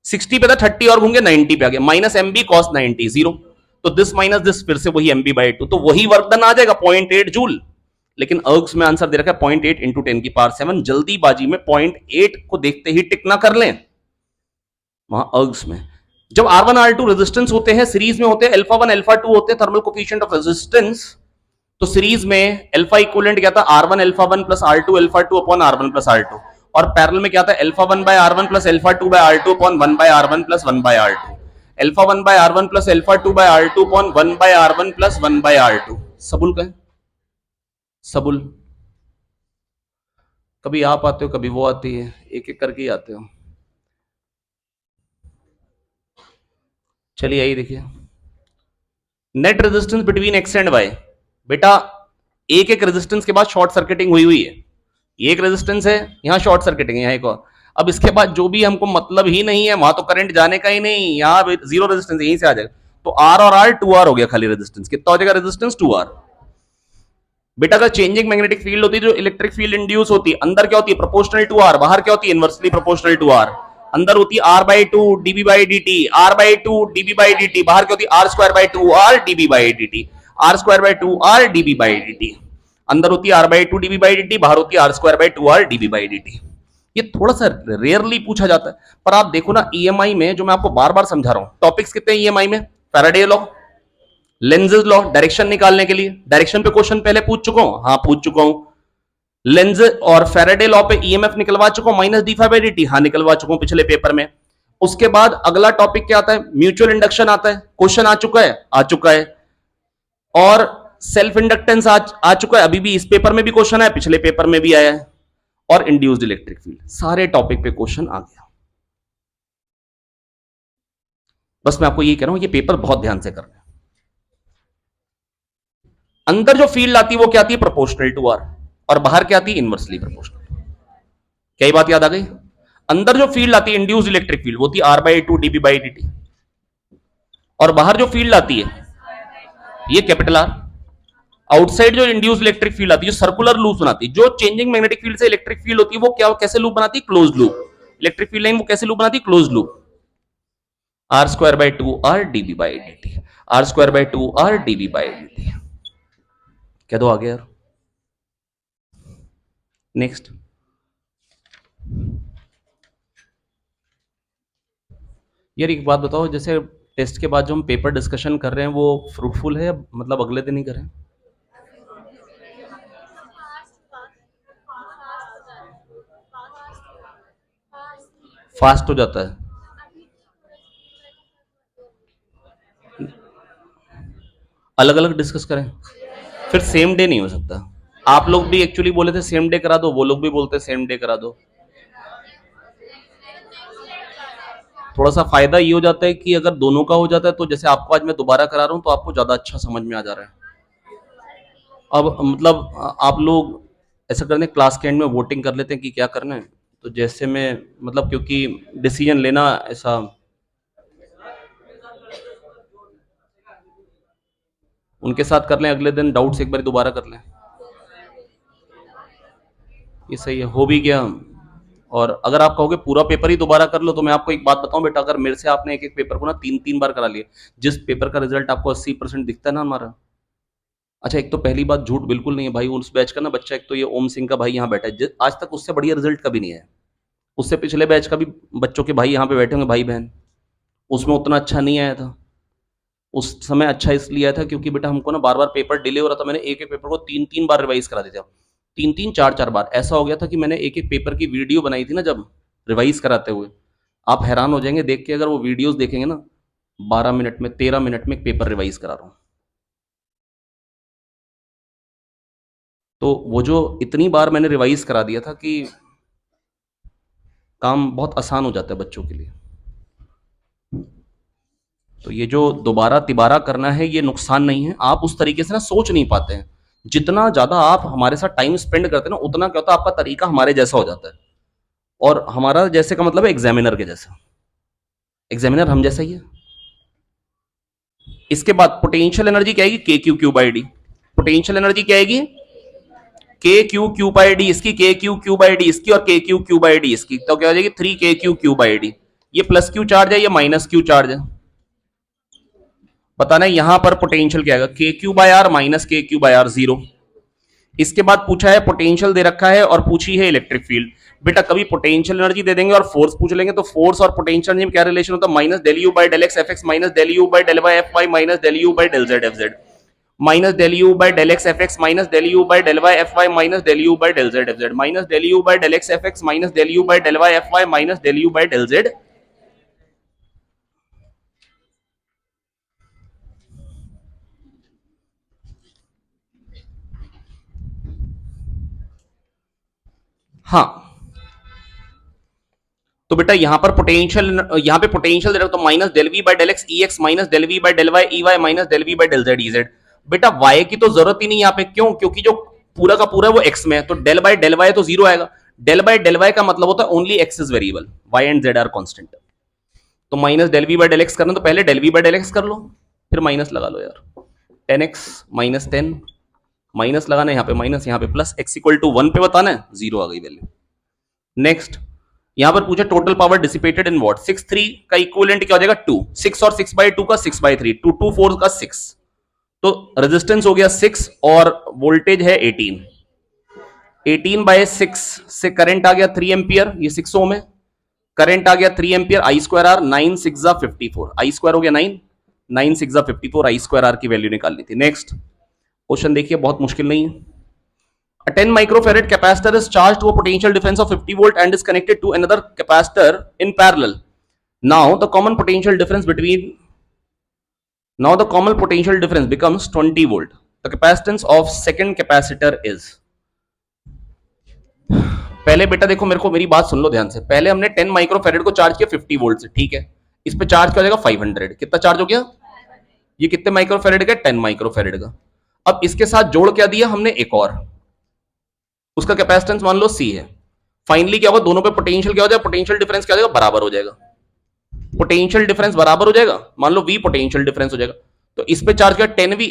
60 पे था 30 और घूम गए 90 पे आ गया, माइनस एमबी कॉस 90 जीरो, तो दिस माइनस दिस फिर से वही एमबी बाई टू, तो वही वर्क डन आ जाएगा 0.8 जूल। लेकिन अर्ग्स में आंसर दे रखा है 0.8 इंटू 10 की पावर 7, जल्दीबाजी में 0.8 को देखते ही टिक ना कर लें वहां अर्ग्स में। जब R1 R2 रेजिस्टेंस होते हैं सीरीज में होते हैं, अल्फा 1 अल्फा 2 होते हैं थर्मल कोफिशिएंट ऑफ रेजिस्टेंस, तो सीरीज में अल्फा इक्विवेलेंट क्या था R1 alpha 1 plus R2 alpha 2 upon R1 plus R2, और पैरेलल में क्या था, alpha 1 by R one plus alpha 2 by are two upon 1 by R one plus 1 by are two, alpha 1 by R one plus alpha 2 by are two upon 1 by R one plus 1 by are two. सबुल का है, सबुल। कभी आप आते हो कभी वो आती है, एक एक करके ही आते हो। चलिए यही देखिए, net resistance between X and Y. बेटा एक एक रेजिस्टेंस के बाद शॉर्ट सर्किटिंग हुई हुई है, ये एक रेजिस्टेंस है, यहां शॉर्ट सर्किटिंग है, यहां एक और। अब इसके बाद जो भी हमको मतलब ही नहीं है, वहां तो करंट जाने का ही नहीं, यहां जीरो रेजिस्टेंस यहीं से आ जाएगा। तो आर और आर 2R हो गया खाली रेजिस्टेंस, कितना हो जाएगा रेजिस्टेंस 2R। बेटा अगर चेंजिंग मैग्नेटिक फील्ड होती है, जो इलेक्ट्रिक फील्ड इंड्यूस होती है, अंदर क्या होती है प्रोपोर्शनल टू आर, बाहर क्या होती है इनवर्सली प्रोपोर्शनल टू आर। अंदर होती है R by two DB by D T, R by two DB by D T, बाहर क्या होती है R square by two R DB by D T, R square by two R DB by D T. अंदर होती है R by two DB by D T, बाहर होती है R square by two R DB by D T. ये थोड़ा सा रेयरली पूछा जाता है, पर आप देखो ना ईएमआई में, जो मैं आपको बार बार समझा रहा हूं, टॉपिक्स कितने हैं ईएमआई में, Faraday law, Lenz's law, direction निकालने के लिए, डायरेक्शन पे क्वेश्चन पहले पूछ चुका हूं, हाँ पूछ चुका हूं। लेंज और फैराडे लॉ पे ईएमएफ निकलवा चुका हूं, minus D phi by D T, हाँ निकलवा चुका हूं पिछले पेपर में। उसके बाद अगला टॉपिक क्या आता है, म्यूचुअल इंडक्शन आता है, क्वेश्चन आ चुका है, आ चुका है। और सेल्फ इंडक्टेंस आ चुका है, अभी भी इस पेपर में भी क्वेश्चन है, पिछले पेपर में भी आया है। और इंड्यूस्ड इलेक्ट्रिक फील्ड, सारे टॉपिक पे क्वेश्चन आ गया। बस मैं आपको ये कह रहा हूं, ये पेपर बहुत ध्यान से करना है। अंदर जो फील्ड आती है वो क्या आती है प्रोपोर्शनल टू आर, और बाहर क्या आती है इनवर्सली प्रोपोर्शनल। क्या ये बात याद आ गई? अंदर जो फील्ड आती है इंड्यूस्ड इलेक्ट्रिक फील्ड, वो होती है R by two DB by D T, और बाहर जो फील्ड आती है ये कैपिटल आर। आउटसाइड जो इंड्यूस्ड इलेक्ट्रिक फील्ड आती है, सर्कुलर लूप बनाती है। जो चेंजिंग मैग्नेटिक फील्ड से इलेक्ट्रिक फील्ड होती है, वो क्या कैसे लूप बनाती है, close loop. Electric field line वो कैसे लूप बनाती है, close loop. R square by two R DB by D T, R square by two R DB by D T. क्या दो आ गया यार। नेक्स्ट, यार एक बात बताओ, जैसे टेस्ट के बाद जो हम पेपर डिस्कशन कर रहे हैं वो फ्रूटफुल है या मतलब अगले दिन ही करें? फास्ट हो जाता है, अलग अलग डिस्कस करें, फिर सेम डे नहीं हो सकता। आप लोग भी एक्चुअली बोले थे सेम डे करा दो, वो लोग भी बोलते सेम डे करा दो। थोड़ा सा फायदा ये हो जाता है कि अगर दोनों का हो जाता है, तो जैसे आपको आज मैं दोबारा करा रहा हूं तो आपको ज्यादा अच्छा समझ में आ जा रहा है। अब मतलब आप लोग ऐसा करने, क्लास के एंड में वोटिंग कर लेते हैं कि क्या करना है, तो जैसे मैं मतलब, क्योंकि डिसीजन लेना ऐसा, उनके साथ कर लें, अगले दिन डाउट्स एक बार दोबारा कर लें, ये सही है, हो भी गया। और अगर आप कहोगे पूरा पेपर ही दोबारा कर लो, तो मैं आपको एक बात बताऊं बेटा, अगर मेरे से आपने एक एक पेपर को ना 3-3 बार करा लिया, जिस पेपर का रिजल्ट आपको 80% दिखता है ना हमारा। अच्छा, एक तो पहली बात झूठ बिल्कुल नहीं है भाई, उस बैच का ना बच्चा, एक तो ये ओम सिंह का भाई यहाँ बैठा है, आज तक उससे बढ़िया रिजल्ट कभी नहीं है। उससे पिछले बैच का भी बच्चों के भाई यहाँ पे बैठे होंगे, भाई बहन, उसमें उतना अच्छा नहीं आया था। उस समय अच्छा इसलिए आया था क्योंकि बेटा हमको ना बार बार पेपर डिले हो रहा था, मैंने एक एक पेपर को 3-3 बार रिवाइज करा दिया था, 3-3 4-4 बार। ऐसा हो गया था कि मैंने एक एक पेपर की वीडियो बनाई थी ना जब रिवाइज कराते हुए, आप हैरान हो जाएंगे देख के, अगर वो वीडियोस देखेंगे ना, 12 मिनट में 13 मिनट में एक पेपर रिवाइज करा रहा हूं। तो वो जो इतनी बार मैंने रिवाइज करा दिया था कि काम बहुत आसान हो जाता है बच्चों के लिए। तो ये जो दोबारा तिबारा करना है, ये नुकसान नहीं है, आप उस तरीके से ना सोच नहीं पाते हैं। जितना ज्यादा आप हमारे साथ टाइम स्पेंड करते हैं ना, उतना क्या होता है, आपका तरीका हमारे जैसा हो जाता है। और हमारा जैसे का मतलब है एग्जामिनर के जैसा, एग्जामिनर हम जैसा ही है। इसके बाद पोटेंशियल एनर्जी क्या आएगी, के Q Q by D. Potential energy क्या आएगी, के क्यू क्यू बाई डी इसकी, के क्यू क्यू बाई डी इसकी, और के क्यू क्यू बाई डी इसकी, तो क्या हो जाएगी 3 के क्यू बाई डी। ये प्लस क्यू चार्ज है, ये माइनस क्यू चार्ज है, बताना यहां पर पोटेंशियल क्या आएगा, के क्यू बाई आर माइनस के क्यू बाई आर, 0। इसके बाद पूछा है पोटेंशियल दे रखा है और पूछी है इलेक्ट्रिक फील्ड। बेटा कभी पोटेंशियल एनर्जी दे देंगे और फोर्स पूछ लेंगे, तो फोर्स और पोटेंशियल एनर्जी में क्या रिलेशन होता है, minus del U by del X F X minus del U by del Y F Y minus del U by del Z F Z. Minus del U by del X F X minus del U by del Y F Y minus del U by del Z F Z minus del U by del X F X minus del U by del Y F Y minus del U by del Z. हाँ, तो बेटा यहां पर पोटेंशियल, यहां पे पोटेंशियल दे रखा तो minus del we by del X E X minus del we by del Y E Y minus del we by del Z E Z. बेटा वाई की तो जरूरत ही नहीं यहां पे, क्यों? क्योंकि जो पूरा का पूरा वो एक्स में है, तो डेल बाय डेल वाई तो जीरो आएगा। डेल बाय डेल वाई का मतलब होता है only x is variable, y and z are constant. तो minus del we by del x करना तो पहले del we by del x कर लो, फिर माइनस लगा लो यार। 10x माइनस 10 माइनस लगाना है यहाँ पे माइनस, यहाँ पे प्लस, x इक्वल टू 1 पे बताना है, जीरो आ गई वैल्यू। नेक्स्ट यहां पर पूछा total power dissipated in what. 6 3 का इक्विवेलेंट क्या हो जाएगा 2, 6 और 6/2 का 6/3, 2 2 4 का 6, तो रेजिस्टेंस हो गया 6 और वोल्टेज है 18। 18/6 से करंट आ गया 3 एम्पियर, ये 6 ओम है, करंट आ गया 3 ampere, I square R 9 6 54, I square हो गया 9, 9 6 54, आई स्क्वायर आर की वैल्यू निकालनी थी। नेक्स्ट क्वेश्चन देखिए, बहुत मुश्किल नहीं है। A 10 microfarad capacitor is charged to a potential difference of 50 volt and is connected to another capacitor in parallel. Now the common potential difference becomes 20 volt. The capacitance of second capacitor is. पहले बेटा देखो, मेरी बात सुन लो ध्यान से। पहले हमने 10 माइक्रोफेरेड को चार्ज किया 50 वोल्ट से, ठीक है। इस पे चार्ज क्या हो जाएगा 500, कितना चार्ज हो गया? ये कितने माइक्रोफेरेड का? 10 माइक्रोफेरेड का। अब इसके साथ जोड़ क्या दिया हमने? एक और, उसका कैपेसिटेंस मान लो C है। फाइनली क्या होगा? दोनों पे पोटेंशियल क्या हो जाएगा? पोटेंशियल डिफरेंस क्या हो जाएगा? बराबर हो जाएगा। पोटेंशियल डिफरेंस बराबर हो जाएगा, मान लो V पोटेंशियल डिफरेंस हो जाएगा। तो इस पे चार्ज क्या? 10V,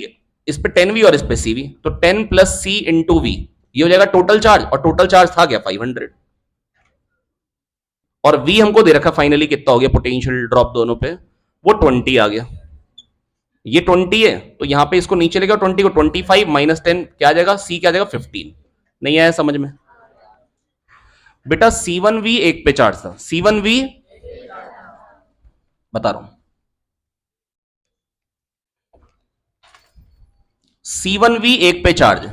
इस पे 10V और इस पे CV, तो 10 प्लस C इंटू V, ये हो जाएगा टोटल चार्ज, और टोटल चार्ज था क्या 500, और V हमको दे रखा फाइनली कितना हो गया पोटेंशियल ड्रॉप दोनों पे, वो 20 आ गया। ये 20 है तो यहां पे इसको नीचे लेगा 20 को, 25 माइनस 10 क्या आ जाएगा? C क्या आ जाएगा? 15। नहीं आया समझ में? बेटा C1V एक पे चार्ज था, C1V बता रहा हूं, C1V एक पे चार्ज,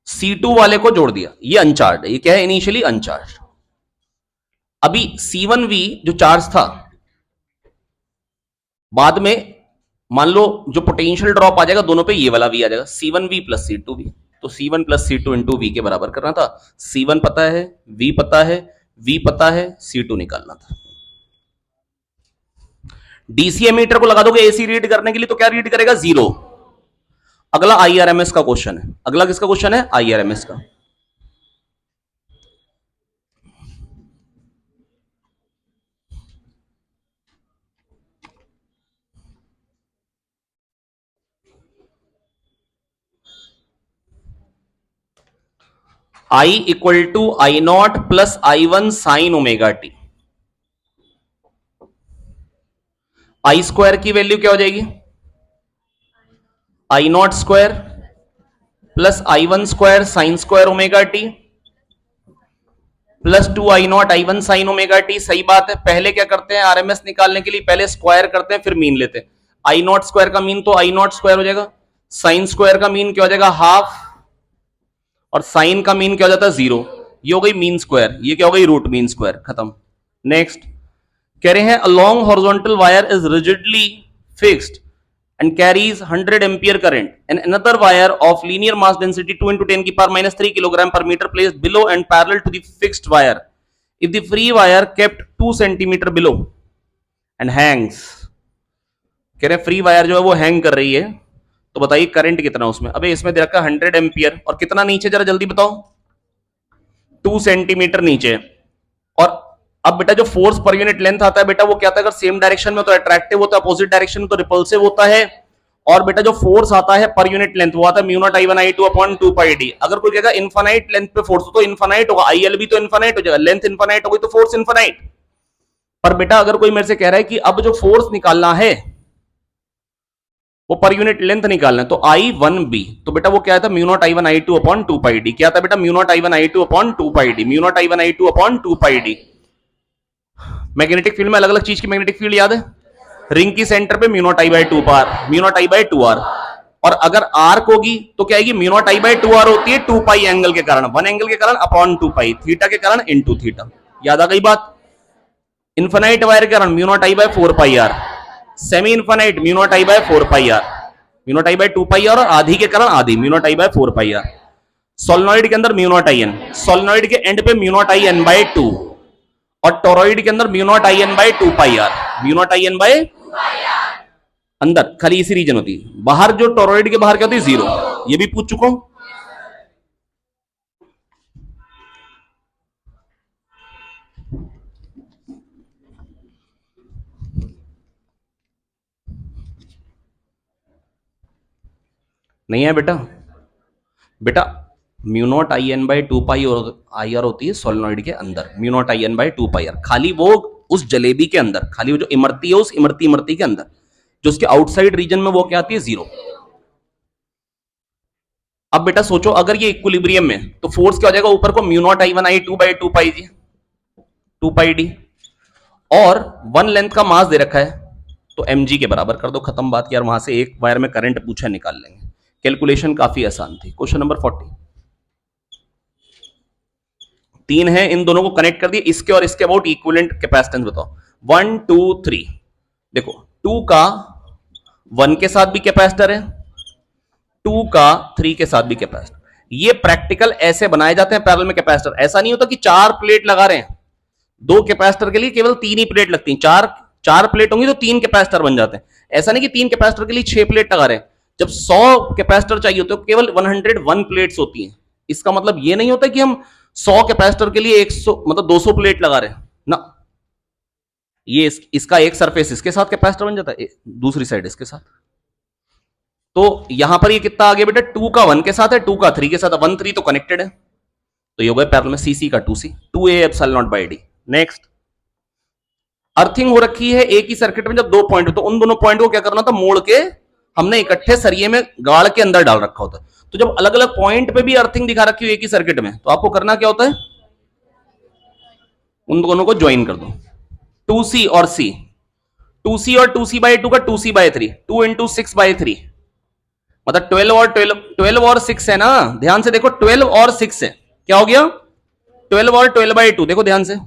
C2 वाले को जोड़ दिया, ये अनचार्ज है, ये क्या है? इनिशियली अनचार्ज। अभी C1V जो चार्ज था, बाद में मान लो जो पोटेंशियल ड्रॉप आ जाएगा दोनों पे, ये वाला V आ जाएगा, C1V प्लस C2V। तो C1 plus C2 into V के बराबर करना था। C1 पता है, V पता है, V पता है, C2 निकालना था। डीसी एमीटर को लगा दोगे एसी रीड करने के लिए, तो क्या रीड करेगा? 0। अगला आईआरएमएस का क्वेश्चन है। अगला किसका क्वेश्चन है? आईआरएमएस का। I equal to I naught plus I1 sine omega t. I square की वैल्यू क्या हो जाएगी? I naught square plus I1 square sine square omega t plus 2I0 I1 sine omega t. सही बात है। पहले क्या करते हैं आरएमएस निकालने के लिए? पहले स्क्वायर करते हैं फिर मीन लेते हैं। I0 स्क्वायर का मीन तो I0 स्क्वायर हो जाएगा, साइन स्क्वायर का मीन क्या हो जाएगा? हाफ, और साइन का मीन क्या हो जाता है? 0। ये हो गई मीन स्क्वायर, ये क्या हो गई? रूट मीन स्क्वायर, खत्म। नेक्स्ट कह रहे हैं a long horizontal wire is rigidly fixed and carries 100 ampere current, and another wire of linear mass density 2 into 10 की power minus 3 kilogram per meter placed below and parallel to the fixed wire, if the free wire kept 2 centimeter below and hangs। कह रहे फ्री वायर जो है वो हैंग कर रही है, तो बताइए करंट कितना उसमें? अबे इसमें दे रखा 100 एम्पियर, और कितना नीचे जरा जल्दी बताओ? 2 सेंटीमीटर नीचे। और अब बेटा जो फोर्स पर यूनिट लेंथ आता है बेटा, वो क्या था? अगर सेम डायरेक्शन में तो अट्रैक्टिव होता है, अपोजिट डायरेक्शन में तो रिपल्सिव होता है। और बेटा जो फोर्स आता है पर यूनिट लेंथ, वो आता है mu naught I1 I2 upon 2 pi D. अगर कोई कहेगा इनफाइनाइट लेंथ पे फोर्स, तो इनफाइनाइट होगा, IL भी तो इनफाइनाइट हो जाएगा, लेंथ इनफाइनाइट हो गई तो फोर्स इनफाइनाइट। पर बेटा अगर कोई मेरे से कह रहा है कि अब जो फोर्स निकालना है वो पर यूनिट लेंथ निकालना है, तो I1B, तो बेटा वो क्या था? Mu naught I1 I2 upon 2 pi d. क्या था बेटा? Mu naught I1 I2 upon 2 pi d, mu naught I1 I2 upon 2 pi d. Magnetic field में अलग अलग चीज की मैग्नेटिक फील्ड याद है? रिंग की सेंटर पे म्यू नॉट आई बाय 2 पार, mu naught I by 2 R. और अगर आर्क होगी तो क्या आएगी, mu naught I by 2 R होती है 2 पाई एंगल के कारण, वन एंगल के कारण अपॉन 2 पाई, थीटा के कारण इनटू थीटा। याद आ गई बात। इन्फिनाइट वायर के कारण mu naught I by 4 pi R, semi infinite mu naught I by 4 pi R, mu naught I by 2 pi R, और आधी के कारण आधी mu naught I by 4 pi R. Solenoid के अंदर mu naught I N, solenoid के एंड पे mu naught I N by 2, और टोरॉइड के अंदर mu naught I N by 2 pi R, mu naught I N bye अंदर खाली इसी रीजन होती है, बाहर जो टोरॉइड के बाहर क्या होती है, जीरो। ये भी पूछ चुका हूं। नहीं है बेटा, बेटा mu naught I N by 2 pi और आई आर होती है सोलेनॉइड के अंदर, mu naught I N by 2 pi R, खाली वो उस जलेबी के अंदर, खाली वो जो इमरती है उस इमरती इमरती के अंदर, जो उसके आउटसाइड रीजन में वो क्या आती है, जीरो। अब बेटा सोचो अगर ये इक्विलिब्रियम में, तो फोर्स क्या हो जाएगा, ऊपर को mu naught I one I 2 by 2 pi G, 2 pi D, और वन लेंथ का मास दे रखा है, तो mg के बराबर कर दो, खत्म बात यार। वहां से एक वायर में करंट पूछा, निकाल लेंगे। कैलकुलेशन काफी आसान थी। क्वेश्चन नंबर 40, तीन है, इन दोनों को कनेक्ट कर दिए, इसके और इसके अबाउट इक्विवेलेंट कैपेसिटेंस बताओ। 1 2 3, देखो 2 का 1 के साथ भी कैपेसिटर है, 2 का 3 के साथ भी कैपेसिटर। ये प्रैक्टिकल ऐसे बनाए जाते हैं पैरेलल में कैपेसिटर। ऐसा नहीं होता कि चार प्लेट लगा रहे हैं, दो कैपेसिटर के लिए केवल तीन ही प्लेट लगती हैं, चार चार प्लेट होंगी तो तीन कैपेसिटर बन जाते हैं। ऐसा नहीं कि तीन कैपेसिटर के लिए 6 प्लेट लगा रहे हैं। जब 100 कैपेसिटर चाहिए होते तो केवल 101 प्लेट्स होती हैं। इसका मतलब ये नहीं होता कि हम 100 कैपेसिटर के लिए 100 मतलब 200 प्लेट लगा रहे हैं ना। ये इसका एक सरफेस इसके साथ कैपेसिटर बन जाता है, दूसरी साइड इसके साथ। तो यहां पर ये कितना आ गया बेटा, 2 का 1 के साथ है, 2 का 3 के साथ है, 1 3 तो कनेक्टेड है, तो ये हो गया पैरेलल में सीसी का 2c, 2a epsilon naught by D. Next, earthing हो रखी है एक ही सर्किट में, जब दो पॉइंट हो तो उन दोनों पॉइंट को क्या करना था, मोड़ के हमने इकट्ठे सरिये में गाड़ के अंदर डाल रखा होता है। तो जब अलग अलग पॉइंट पे भी अर्थिंग दिखा रखी हो एक ही सर्किट में, तो आपको करना क्या होता है, उन दोनों को ज्वाइन कर दो, 2c और c, 2c और 2c बाई 2 का 2c बाई 3, 2 इंटू 6 बाई 3, मतलब 12 और 6 है ना, ध्यान से देखो, 12 और 6 है, क्या हो गया 12 और 12 बाई 2, देखो ध्यान से,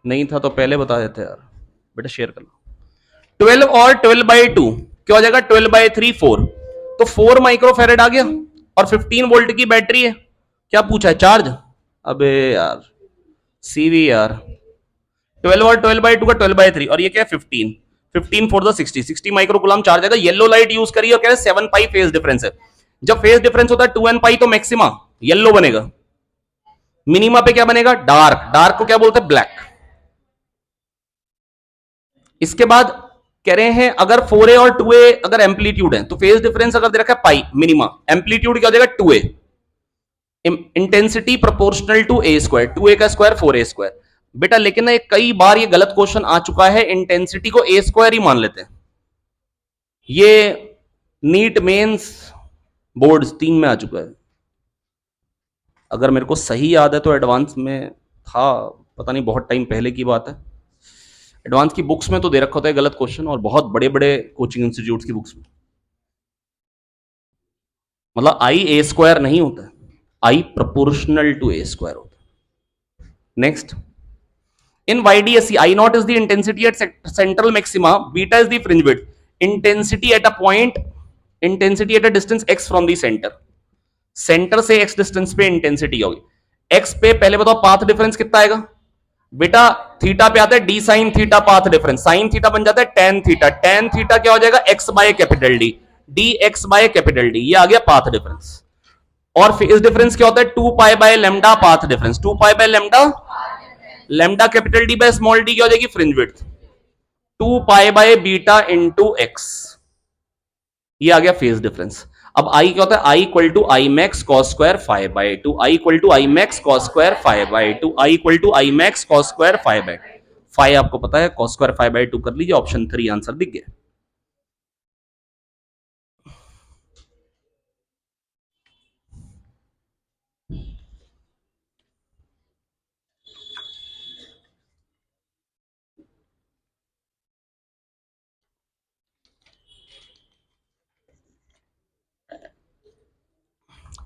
नहीं था तो पहले बता देते यार, बेटा शेयर कर लो। 12 और 12 बाई 2 क्या हो जाएगा, 12 बाई 3 4, तो 4 माइक्रोफेरेड आ गया, और 15 वोल्ट की बैटरी है। क्या पूछा है, चार्ज, अबे यार सीवी यार, 12 और 12 बाई 2 का 12 बाई 3, और ये क्या है 15, 15 four the 60, 60 micro coulomb charge आएगा। येलो लाइट यूज करिए, और कह रहे 7 पाई फेज डिफरेंस है। जब फेज डिफरेंस होता है 2 एन पाई, तो मैक्सिमा येलो बनेगा, मिनिमा पे क्या बनेगा, डार्क, डार्क को क्या बोलते हैं, ब्लैक। इसके बाद कह रहे हैं अगर 4a और 2a अगर एम्पलीट्यूड है, तो फेज डिफरेंस अगर दे रखा है पाई, मिनिमा, एम्पलीट्यूड क्या हो जाएगा 2a, intensity proportional to A square, 2a का स्क्वायर 4a स्क्वायर। बेटा लेकिन ना कई बार ये गलत क्वेश्चन आ चुका है, इंटेंसिटी को ए स्क्वायर ही मान लेते हैं। ये नीट मेंस बोर्ड्स 3 में आ चुका है, अगर मेरे को सही याद है तो एडवांस में था, पता नहीं बहुत टाइम पहले की बात है। एडवांस की बुक्स में तो दे रखा होता है गलत क्वेश्चन, और बहुत बड़े बड़े कोचिंग इंस्टीट्यूट्स की बुक्स में, मतलब आई ए स्क्वायर नहीं होता, I proportional to A square होता है। Next, in YDSC, I naught is the intensity at central maxima, beta is the fringe width, intensity at a point, intensity at a distance x from the center, centre से x डिस्टेंस पे इंटेंसिटी होगी। x पे पहले बताओ पाथ डिफरेंस कितना आएगा, बेटा थीटा पे आता है D sine theta path difference, sine theta बन जाता है टेन थीटा, टेन थीटा क्या हो जाएगा, x by capital D, D X by capital D, ये आ गया पाथ डिफरेंस। और फेज डिफरेंस क्या होता है, 2 pi by lambda path difference, 2 pi by lambda, lambda capital D by small D क्या हो जाएगी, fringe width, 2 pi by beta into X, ये आ गया फेज डिफरेंस। अब आई क्या होता है, I equal to I max cos square 5 by 2, I equal to I max cos square 5 by 2, I equal to I max cos square 5 by 5, आपको पता है कॉस स्क्वायर 5 बाई 2 कर लीजिए, ऑप्शन 3 आंसर दिख गया।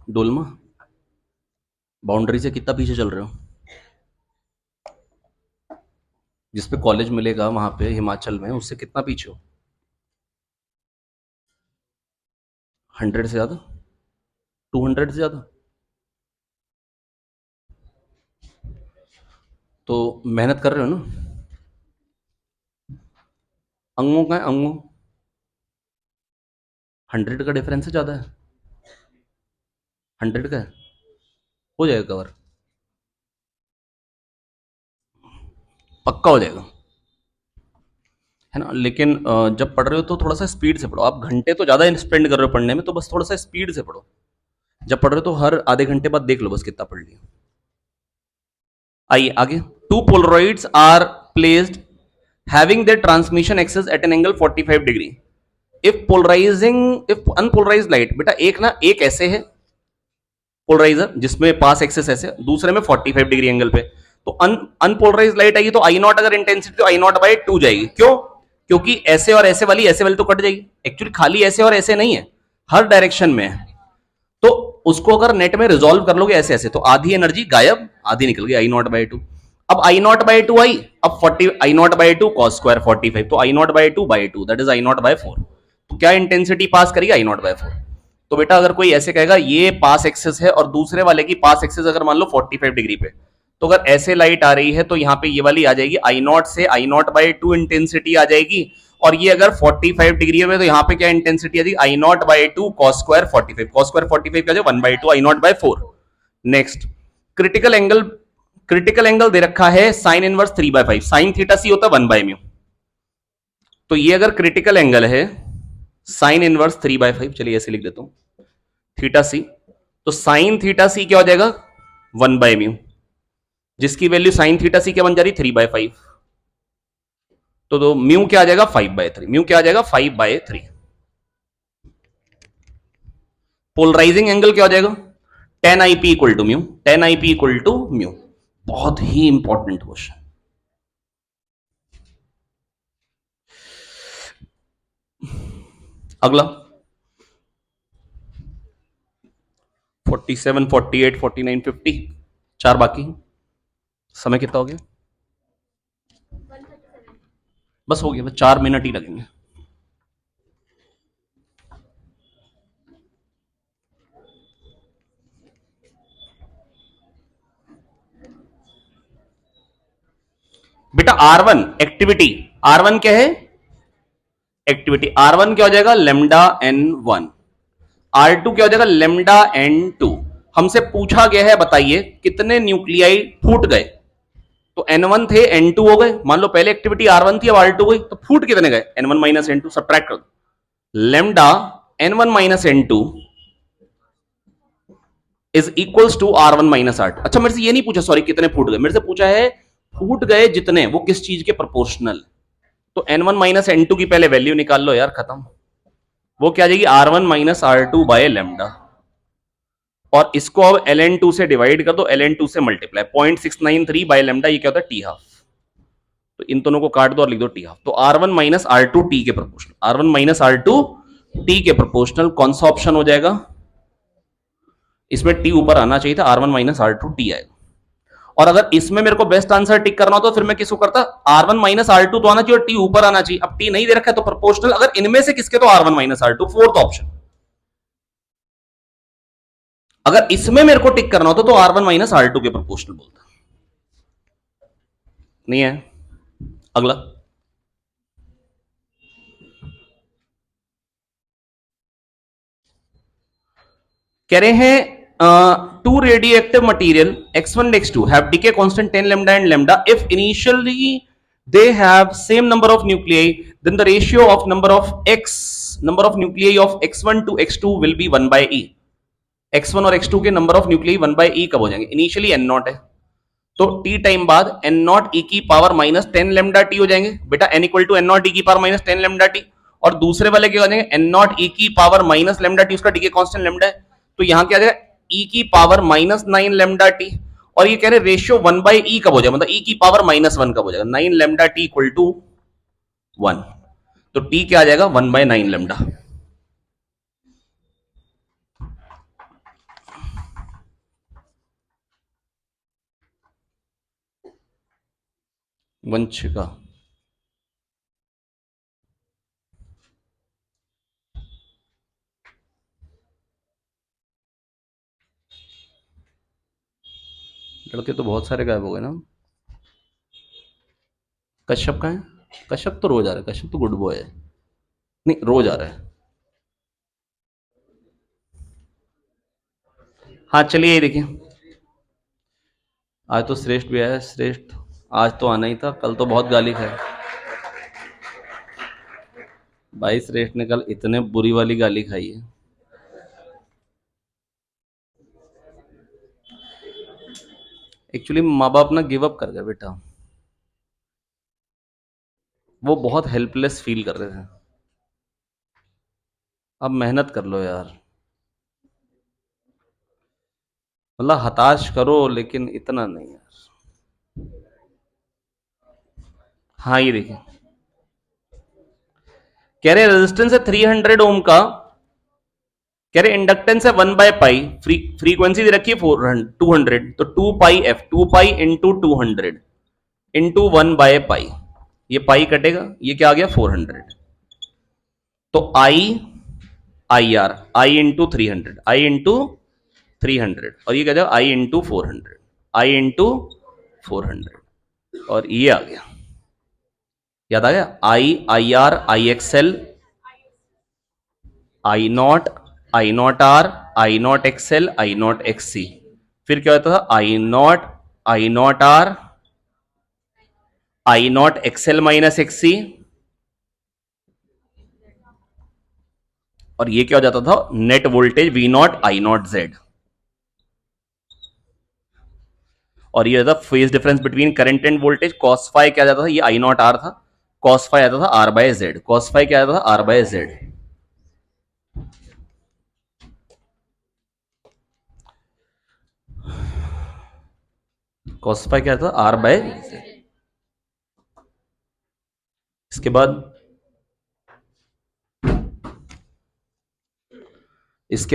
डोलमा, बाउंड्री से कितना पीछे चल रहे हो? जिस पे कॉलेज मिलेगा वहां पे हिमाचल में, उससे कितना पीछे हो? 100 से ज्यादा? 200 से ज्यादा? तो मेहनत कर रहे हो ना? अंगों का है, अंगों 100 का डिफरेंस है, ज्यादा है? 100 का है, हो जाएगा कवर, पक्का हो जाएगा, है ना? लेकिन जब पढ़ रहे हो तो थोड़ा सा स्पीड से पढ़ो। आप घंटे तो ज्यादा स्पेंड कर रहे हो पढ़ने में, तो बस थोड़ा सा स्पीड से पढ़ो। जब पढ़ रहे हो तो हर आधे घंटे बाद देख लो बस कितना पढ़ लिया। आइए आगे। Two polaroids are placed having their transmission axis at an angle 45 degree. If unpolarised light, बेटा एक ना, एक ऐसे है पोलराइजर जिसमें पास एक्सिस ऐसे, दूसरे में 45 डिग्री एंगल पे, तो अनपोलराइज लाइट आएगी तो आई नॉट अगर इंटेंसिटी तो आई नॉट बाई 2 जाएगी। क्यों? क्योंकि ऐसे और ऐसे वाली तो कट जाएगी। एक्चुअली खाली ऐसे और ऐसे नहीं है, हर डायरेक्शन में है। तो उसको अगर नेट में रिजोल्व कर लोगे ऐसे ऐसे, तो आधी एनर्जी गायब, आधी निकल गई, आई नॉट बाई 2। अब आई नॉट बाई 2 आई, अब 40 I naught by 2 cos square 45, तो I naught by 2 that is I naught by 4। तो क्या इंटेंसिटी पास करेगी? I naught by 4। तो बेटा अगर कोई ऐसे कहेगा ये पास एक्सेस है और दूसरे वाले की पास एक्सेस अगर मान लो 45 डिग्री पे, तो अगर ऐसे लाइट आ रही है तो यहाँ पे ये वाली आ जाएगी आई नॉट से आई नॉट बाई 2 इंटेंसिटी आ जाएगी। और ये अगर 45 डिग्री में, तो यहाँ पे क्या इंटेंसिटी आ जाएगी? I naught by 2 cos square 45, cos square 45 क्या जाएगा? 1/2 I naught by 4। Next, critical angle, critical angle दे रखा है sine inverse 3/5, sine theta c होता है 1/μ। तो ये अगर क्रिटिकल एंगल है साइन इनवर्स 3/5, चलिए ऐसे लिख देता हूं, थीटा सी, तो साइन थीटा सी क्या हो जाएगा? 1/μ, जिसकी वैल्यू साइन थीटा सी क्या बन जा रही? 3/5। तो म्यू क्या आ जाएगा? 5/3। म्यू क्या आ जाएगा? 5/3। पोलराइजिंग एंगल क्या हो जाएगा? tan ip equal to mu, tan ip equal to mu. बहुत ही इंपॉर्टेंट क्वेश्चन। अगला 47, 48, 49, 50, चार बाकी। समय कितना हो गया? बस हो गया, बस 4 मिनट ही लगेंगे। बेटा R1 एक्टिविटी, R1 क्या है? एक्टिविटी। R1 क्या हो जाएगा? Lambda n1। R2 क्या हो जाएगा? Lambda n2। हमसे पूछा गया है बताइए कितने न्यूक्लियाई फूट गए, तो N1 थे N2 हो गए। मान लो पहले एक्टिविटी R1 थी, अब R2 गई, तो फूट कितने गए? N1 माइनस N2, सब्ट्रैक्ट कर दो। Lambda N1 minus N2 is equals to R1 minus R2। अच्छा मेरे से ये नहीं पूछा, सॉरी, कितने फूट गए, मेरे से पूछा है फूट गए जितने, वो किस चीज के प्रोपोर्शनल। तो N1 माइनस N2 की पहले वैल्यू निकाल लो यार, खत्म। वो क्या आ जाएगी? R1 minus R2 by lambda. और इसको अब ln2 से डिवाइड कर दो, ln2 से मल्टीप्लाई, 0.693 बाय लेमडा, ये क्या होता है? T half. तो इन दोनों को काट दो और लिख दो टी हाफ। तो R1 माइनस R2 टी के proportional, R1 minus R2 T के प्रोपोर्शनल। कौन सा ऑप्शन हो जाएगा? इसमें टी ऊपर आना चाहिए था, R1 माइनस R2 टी आएगा। और अगर इसमें मेरे को बेस्ट आंसर टिक करना हो तो फिर मैं किसको करता? R1 माइनस R2 तो आना चाहिए और टी ऊपर आना चाहिए। अब टी नहीं दे रखा है तो प्रोपोर्शनल, अगर इनमें से किसके, तो R1 minus R2, fourth option. अगर इसमें मेरे को टिक करना होता तो R1 माइनस R2 के प्रोपोर्शनल बोलता। नहीं है। अगला कह रहे हैं two radioactive material x1 x2 have decay constant 10 lambda and lambda if initially they have same number of nuclei, then the ratio of number of nuclei of x1 to x2 will be 1 by e। x1 और x2 के number of nuclei 1 by e कब हो जाएंगे? इनिशियली n नॉट है, तो t टाइम बाद n नॉट e की पावर माइनस 10 लेमडा टी हो जाएंगे। बेटा n equal to n naught e की पावर माइनस 10 लेमडा टी। और दूसरे वाले क्या हो जाएंगे? n नॉट e की पावर माइनस लेमडा टी, उसका डीके कांस्टेंट लेमडा है, तो यहां क्या आ जाएगा? e की पावर माइनस 9 लेमडा टी। और ये कह रहे रेशियो 1 बाई e कब हो जाएगा, मतलब e की पावर माइनस 1 कब हो जाएगा? 9 लेमडा टी इक्वल टू 1। तो t क्या आ जाएगा? 1 बाय 9 लेमडा। वंशिका, लड़के तो बहुत सारे गायब हो गए ना। कश्यप कहाँ है? कश्यप तो रोज आ रहा है, कश्यप तो गुड बॉय है। नहीं, रोज आ रहा है। हाँ चलिए, ये देखिए, आज तो श्रेष्ठ भी आया है। श्रेष्ठ आज तो आना ही था, कल तो बहुत गाली खाई भाई। श्रेष्ठ ने कल इतने बुरी वाली गाली खाई है। एक्चुअली माँ बाप ना गिव अप कर गए बेटा, वो बहुत हेल्पलेस फील कर रहे थे। अब मेहनत कर लो यार, मतलब हताश करो लेकिन इतना नहीं यार। हाँ ये देखिए, कह रहे रेजिस्टेंस है 300 ओम का, कह रहे इंडक्टेंस है 1/पाई, फ्रीक्वेंसी दे रखी है 200, तो 2 पाई एफ, 2 पाई इंटू 200 इंटू 1/पाई, ये पाई कटेगा, ये क्या आ गया 400। तो आई इंटू 300, आई इंटू 300, और ये क्या जाएगा आई इंटू 400, आई इंटू 400, और ये आ गया, याद आ गया, I R I XL, I naught R, I naught XL, I naught XC. फिर क्या होता था, I naught R, I naught XL minus XC, और ये क्या हो जाता था, net voltage V naught I naught Z. और ये था phase difference between current and voltage, cos phi क्या जाता था, ये आई नॉट आर था, कॉस फाई आता था R by Z, cos phi क्या आता था R by Z. Cos phi क्या था आर बाय जेड। इसके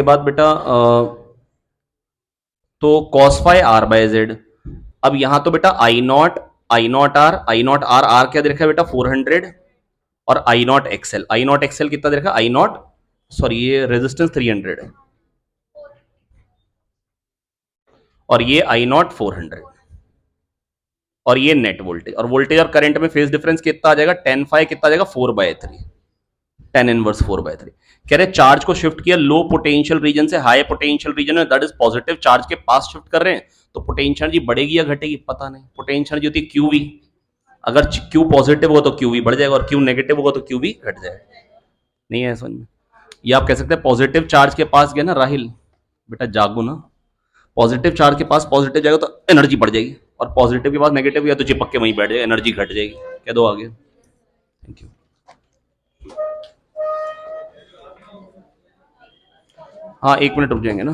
बाद बेटा तो cos phi R by Z. अब यहां तो बेटा आई नॉट आर, आर क्या दे रखा है बेटा 400, और आई नॉट एक्सएल कितना दे रखा है, आई नॉट, सॉरी ये रेजिस्टेंस 300 है, और ये आई नॉट 400, और ये नेट वोल्टेज, और वोल्टेज और करंट में फेज डिफरेंस कितना आ जाएगा, 10 फाई कितना आ जाएगा 4/3, 10 इनवर्स 4/3। कह रहे चार्ज को शिफ्ट किया लो पोटेंशियल रीजन से हाई पोटेंशियल रीजन में, दैट इज पॉजिटिव चार्ज के पास शिफ्ट कर रहे हैं, तो पोटेंशियल एनर्जी बढ़ेगी या घटेगी पता नहीं। पोटेंशियल एनर्जी होती है क्यूवी, अगर क्यू पॉजिटिव हो तो क्यूवी बढ़ जाएगा, और क्यू नेगेटिव होगा तो क्यूवी घट जाएगा। नहीं है समझ में? ये आप कह सकते हैं पॉजिटिव चार्ज के पास गया ना राहिल, बेटा जागो ना, पॉजिटिव चार्ज के पास पॉजिटिव जाएगा तो एनर्जी बढ़ जाएगी, और पॉजिटिव के पास नेगेटिव गया तो चिपक के वहीं बैठ जाएगा, एनर्जी घट जाएगी। कह दो आगे। Thank you. हाँ 1 मिनट रुक जाएंगे ना।